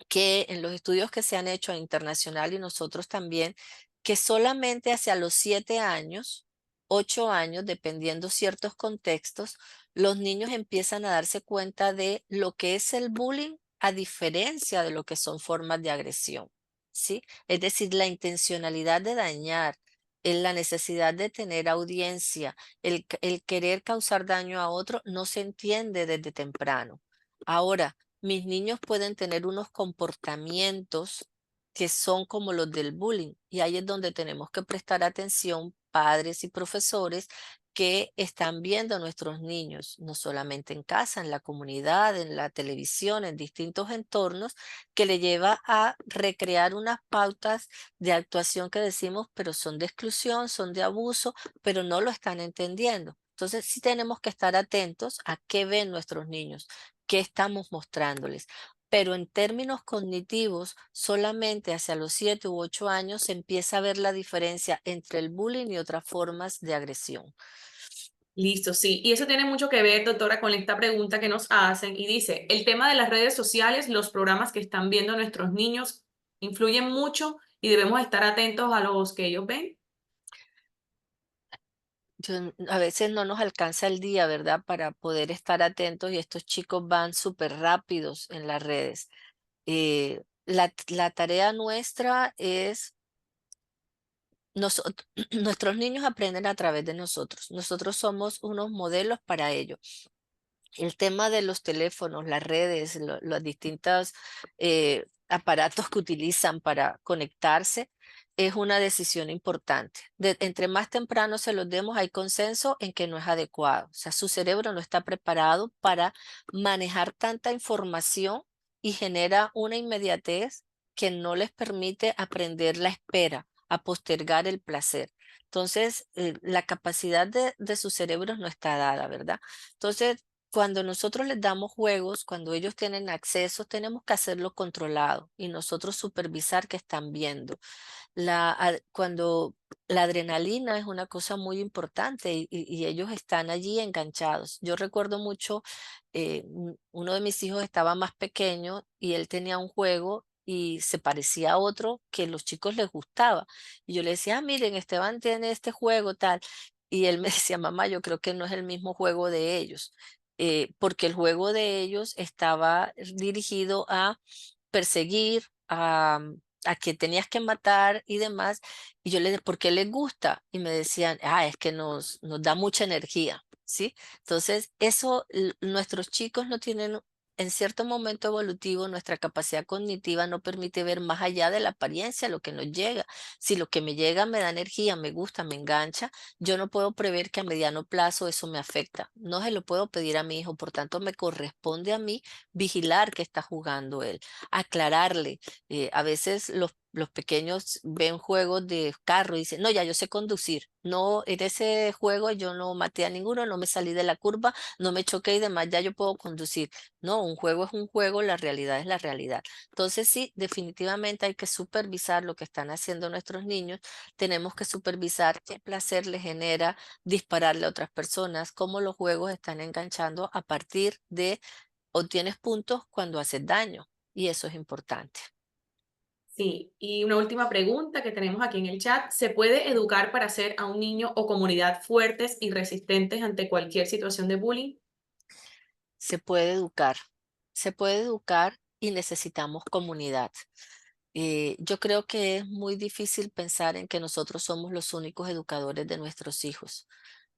[SPEAKER 2] que en los estudios que se han hecho a internacional y nosotros también, que solamente hacia los 7 años, 8 años, dependiendo ciertos contextos, los niños empiezan a darse cuenta de lo que es el bullying a diferencia de lo que son formas de agresión, ¿sí? Es decir, la intencionalidad de dañar, la necesidad de tener audiencia, el querer causar daño a otro, no se entiende desde temprano. Ahora, mis niños pueden tener unos comportamientos que son como los del bullying y ahí es donde tenemos que prestar atención, padres y profesores que están viendo a nuestros niños, no solamente en casa, en la comunidad, en la televisión, en distintos entornos, que le lleva a recrear unas pautas de actuación que decimos, pero son de exclusión, son de abuso, pero no lo están entendiendo. Entonces sí tenemos que estar atentos a qué ven nuestros niños, qué estamos mostrándoles. Pero en términos cognitivos, solamente hacia los 7 u 8 años se empieza a ver la diferencia entre el bullying y otras formas de agresión.
[SPEAKER 1] Listo, sí. Y eso tiene mucho que ver, doctora, con esta pregunta que nos hacen. Y dice, el tema de las redes sociales, los programas que están viendo nuestros niños, influyen mucho y debemos estar atentos a los que ellos ven.
[SPEAKER 2] A veces no nos alcanza el día, ¿verdad? Para poder estar atentos y estos chicos van súper rápidos en las redes. La tarea nuestra es, nuestros niños aprenden a través de nosotros. Nosotros somos unos modelos para ellos. El tema de los teléfonos, las redes, los distintos aparatos que utilizan para conectarse es una decisión importante. Entre más temprano se los demos, hay consenso en que no es adecuado. O sea, su cerebro no está preparado para manejar tanta información y genera una inmediatez que no les permite aprender la espera, a postergar el placer. Entonces, la capacidad de sus cerebros no está dada, ¿verdad? Entonces, cuando nosotros les damos juegos, cuando ellos tienen acceso, tenemos que hacerlo controlado y nosotros supervisar que están viendo. Cuando la adrenalina es una cosa muy importante y ellos están allí enganchados. Yo recuerdo mucho, uno de mis hijos estaba más pequeño y él tenía un juego y se parecía a otro que a los chicos les gustaba. Y yo le decía, miren, Esteban tiene este juego tal. Y él me decía, mamá, yo creo que no es el mismo juego de ellos, porque el juego de ellos estaba dirigido a perseguir, a que tenías que matar y demás. Y yo le dije, ¿por qué les gusta? Y me decían, es que nos da mucha energía, ¿sí? Entonces, nuestros chicos no tienen, en cierto momento evolutivo, nuestra capacidad cognitiva no permite ver más allá de la apariencia, lo que nos llega. Si lo que me llega me da energía, me gusta, me engancha, yo no puedo prever que a mediano plazo eso me afecta. No se lo puedo pedir a mi hijo, por tanto me corresponde a mí vigilar que está jugando él, aclararle. A veces los pequeños ven juegos de carro y dicen, no, ya yo sé conducir. No, en ese juego yo no maté a ninguno, no me salí de la curva, no me choqué y demás, ya yo puedo conducir. No, un juego es un juego, la realidad es la realidad. Entonces sí, definitivamente hay que supervisar lo que están haciendo nuestros niños. Tenemos que supervisar qué placer les genera dispararle a otras personas, cómo los juegos están enganchando a partir de obtienes puntos cuando haces daño. Y eso es importante.
[SPEAKER 1] Sí, y una última pregunta que tenemos aquí en el chat. ¿Se puede educar para hacer a un niño o comunidad fuertes y resistentes ante cualquier situación de bullying?
[SPEAKER 2] Se puede educar. se puede educar y necesitamos comunidad. Yo creo que es muy difícil pensar en que nosotros somos los únicos educadores de nuestros hijos.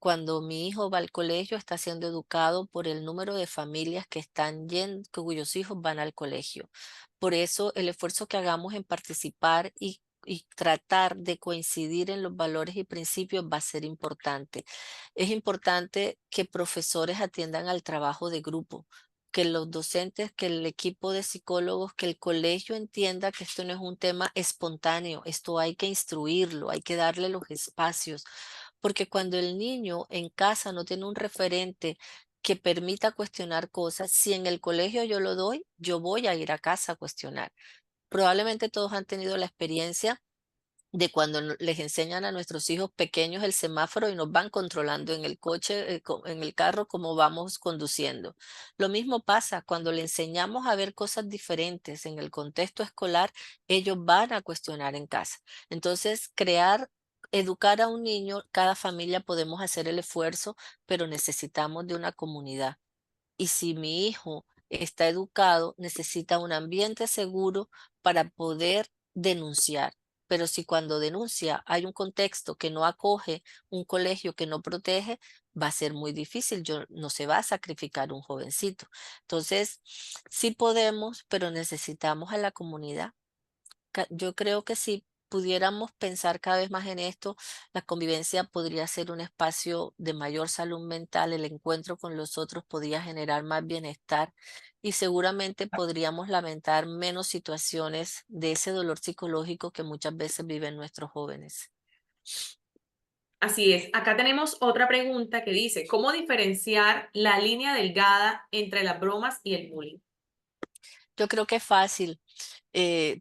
[SPEAKER 2] Cuando mi hijo va al colegio, está siendo educado por el número de familias que están cuyos hijos van al colegio. Por eso el esfuerzo que hagamos en participar y tratar de coincidir en los valores y principios va a ser importante. Es importante que profesores atiendan al trabajo de grupo, que los docentes, que el equipo de psicólogos, que el colegio entienda que esto no es un tema espontáneo, esto hay que instruirlo, hay que darle los espacios, porque cuando el niño en casa no tiene un referente que permita cuestionar cosas, si en el colegio yo lo doy, yo voy a ir a casa a cuestionar. Probablemente todos han tenido la experiencia de cuando les enseñan a nuestros hijos pequeños el semáforo y nos van controlando en el coche, en el carro, cómo vamos conduciendo. Lo mismo pasa cuando le enseñamos a ver cosas diferentes en el contexto escolar, ellos van a cuestionar en casa. Entonces, educar a un niño, cada familia podemos hacer el esfuerzo, pero necesitamos de una comunidad. Y si mi hijo está educado, necesita un ambiente seguro para poder denunciar. Pero si cuando denuncia hay un contexto que no acoge, un colegio que no protege, va a ser muy difícil. No se va a sacrificar un jovencito. Entonces, sí podemos, pero necesitamos a la comunidad. Yo creo que si pudiéramos pensar cada vez más en esto, la convivencia podría ser un espacio de mayor salud mental, el encuentro con los otros podría generar más bienestar y seguramente podríamos lamentar menos situaciones de ese dolor psicológico que muchas veces viven nuestros jóvenes.
[SPEAKER 1] Así es. Acá tenemos otra pregunta que dice, ¿cómo diferenciar la línea delgada entre las bromas y el bullying?
[SPEAKER 2] Yo creo que es fácil,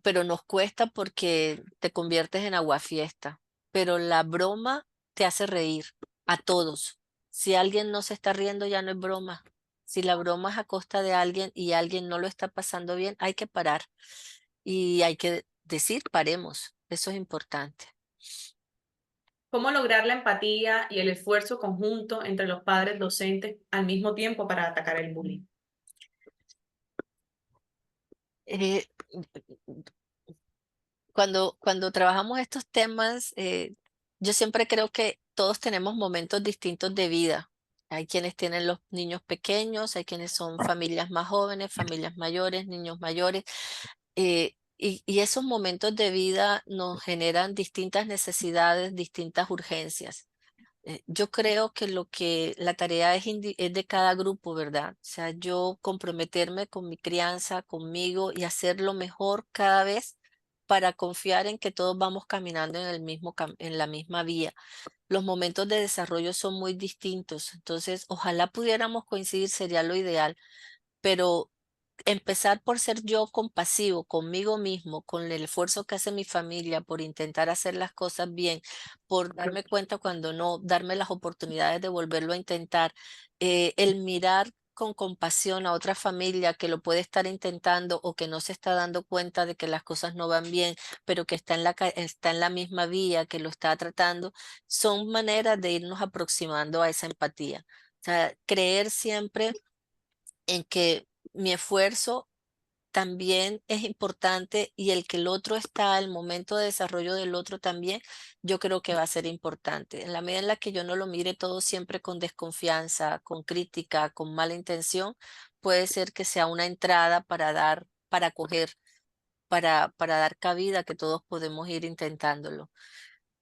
[SPEAKER 2] pero nos cuesta porque te conviertes en aguafiesta. Pero la broma te hace reír a todos. Si alguien no se está riendo, ya no es broma. Si la broma es a costa de alguien y alguien no lo está pasando bien, hay que parar. Y hay que decir, paremos. Eso es importante.
[SPEAKER 1] ¿Cómo lograr la empatía y el esfuerzo conjunto entre los padres docentes al mismo tiempo para atacar el bullying?
[SPEAKER 2] Eh, cuando trabajamos estos temas, yo siempre creo que todos tenemos momentos distintos de vida. Hay quienes tienen los niños pequeños, hay quienes son familias más jóvenes, familias mayores, niños mayores. Y esos momentos de vida nos generan distintas necesidades, distintas urgencias. Yo creo que la tarea es de cada grupo, ¿verdad? O sea, yo comprometerme con mi crianza, conmigo y hacerlo mejor cada vez para confiar en que todos vamos caminando en la misma vía. Los momentos de desarrollo son muy distintos, entonces ojalá pudiéramos coincidir, sería lo ideal, pero empezar por ser yo compasivo conmigo mismo, con el esfuerzo que hace mi familia por intentar hacer las cosas bien, por darme cuenta cuando no, darme las oportunidades de volverlo a intentar, el mirar con compasión a otra familia que lo puede estar intentando o que no se está dando cuenta de que las cosas no van bien, pero que está en la misma vía, que lo está tratando, son maneras de irnos aproximando a esa empatía. O sea, creer siempre en que mi esfuerzo también es importante y el que el otro está, el momento de desarrollo del otro también, yo creo que va a ser importante. En la medida en la que yo no lo mire todo siempre con desconfianza, con crítica, con mala intención, puede ser que sea una entrada para acoger, para dar cabida, que todos podemos ir intentándolo.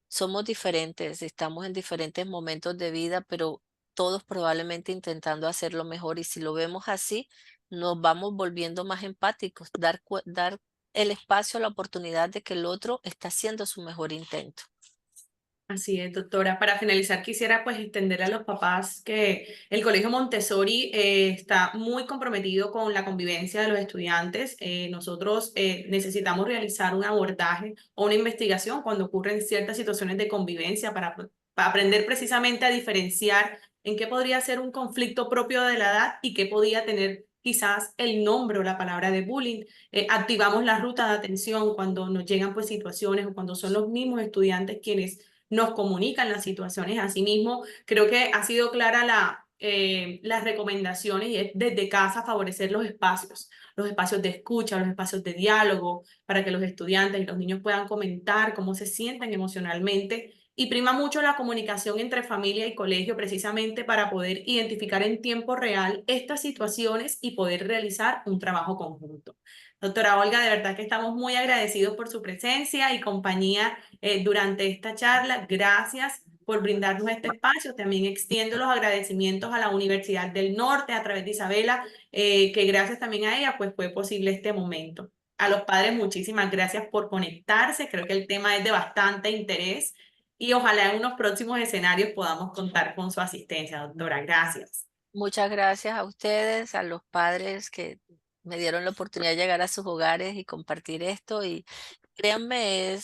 [SPEAKER 2] Somos diferentes, estamos en diferentes momentos de vida, pero todos probablemente intentando hacerlo mejor y si lo vemos así, nos vamos volviendo más empáticos, dar el espacio, la oportunidad de que el otro está haciendo su mejor intento.
[SPEAKER 1] Así es, doctora. Para finalizar, quisiera pues extenderle a los papás que el Colegio Montessori está muy comprometido con la convivencia de los estudiantes. Nosotros necesitamos realizar un abordaje o una investigación cuando ocurren ciertas situaciones de convivencia para aprender precisamente a diferenciar en qué podría ser un conflicto propio de la edad y qué podía tener quizás el nombre o la palabra de bullying. Activamos la ruta de atención cuando nos llegan pues situaciones o cuando son los mismos estudiantes quienes nos comunican las situaciones. Asimismo, creo que ha sido clara las recomendaciones y es desde casa favorecer los espacios de escucha, los espacios de diálogo, para que los estudiantes y los niños puedan comentar cómo se sienten emocionalmente. Y prima mucho la comunicación entre familia y colegio precisamente para poder identificar en tiempo real estas situaciones y poder realizar un trabajo conjunto. Doctora Olga, de verdad que estamos muy agradecidos por su presencia y compañía durante esta charla. Gracias por brindarnos este espacio. También extiendo los agradecimientos a la Universidad del Norte a través de Isabela, que gracias también a ella pues fue posible este momento. A los padres, muchísimas gracias por conectarse. Creo que el tema es de bastante interés y ojalá en unos próximos escenarios podamos contar con su asistencia, doctora. Gracias.
[SPEAKER 2] Muchas gracias a ustedes, a los padres que me dieron la oportunidad de llegar a sus hogares y compartir esto. Y créanme,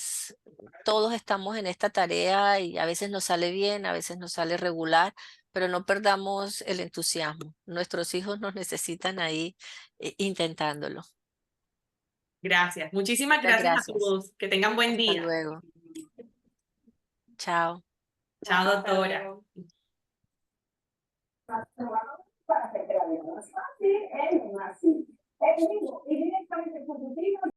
[SPEAKER 2] todos estamos en esta tarea y a veces nos sale bien, a veces nos sale regular, pero no perdamos el entusiasmo. Nuestros hijos nos necesitan ahí intentándolo.
[SPEAKER 1] Gracias. Muchísimas gracias a todos. Que tengan buen día.
[SPEAKER 2] Hasta luego. Chao.
[SPEAKER 1] Chao, doctora.
[SPEAKER 10] Para hacer más fácil, es más así. Es mismo y directamente positivo.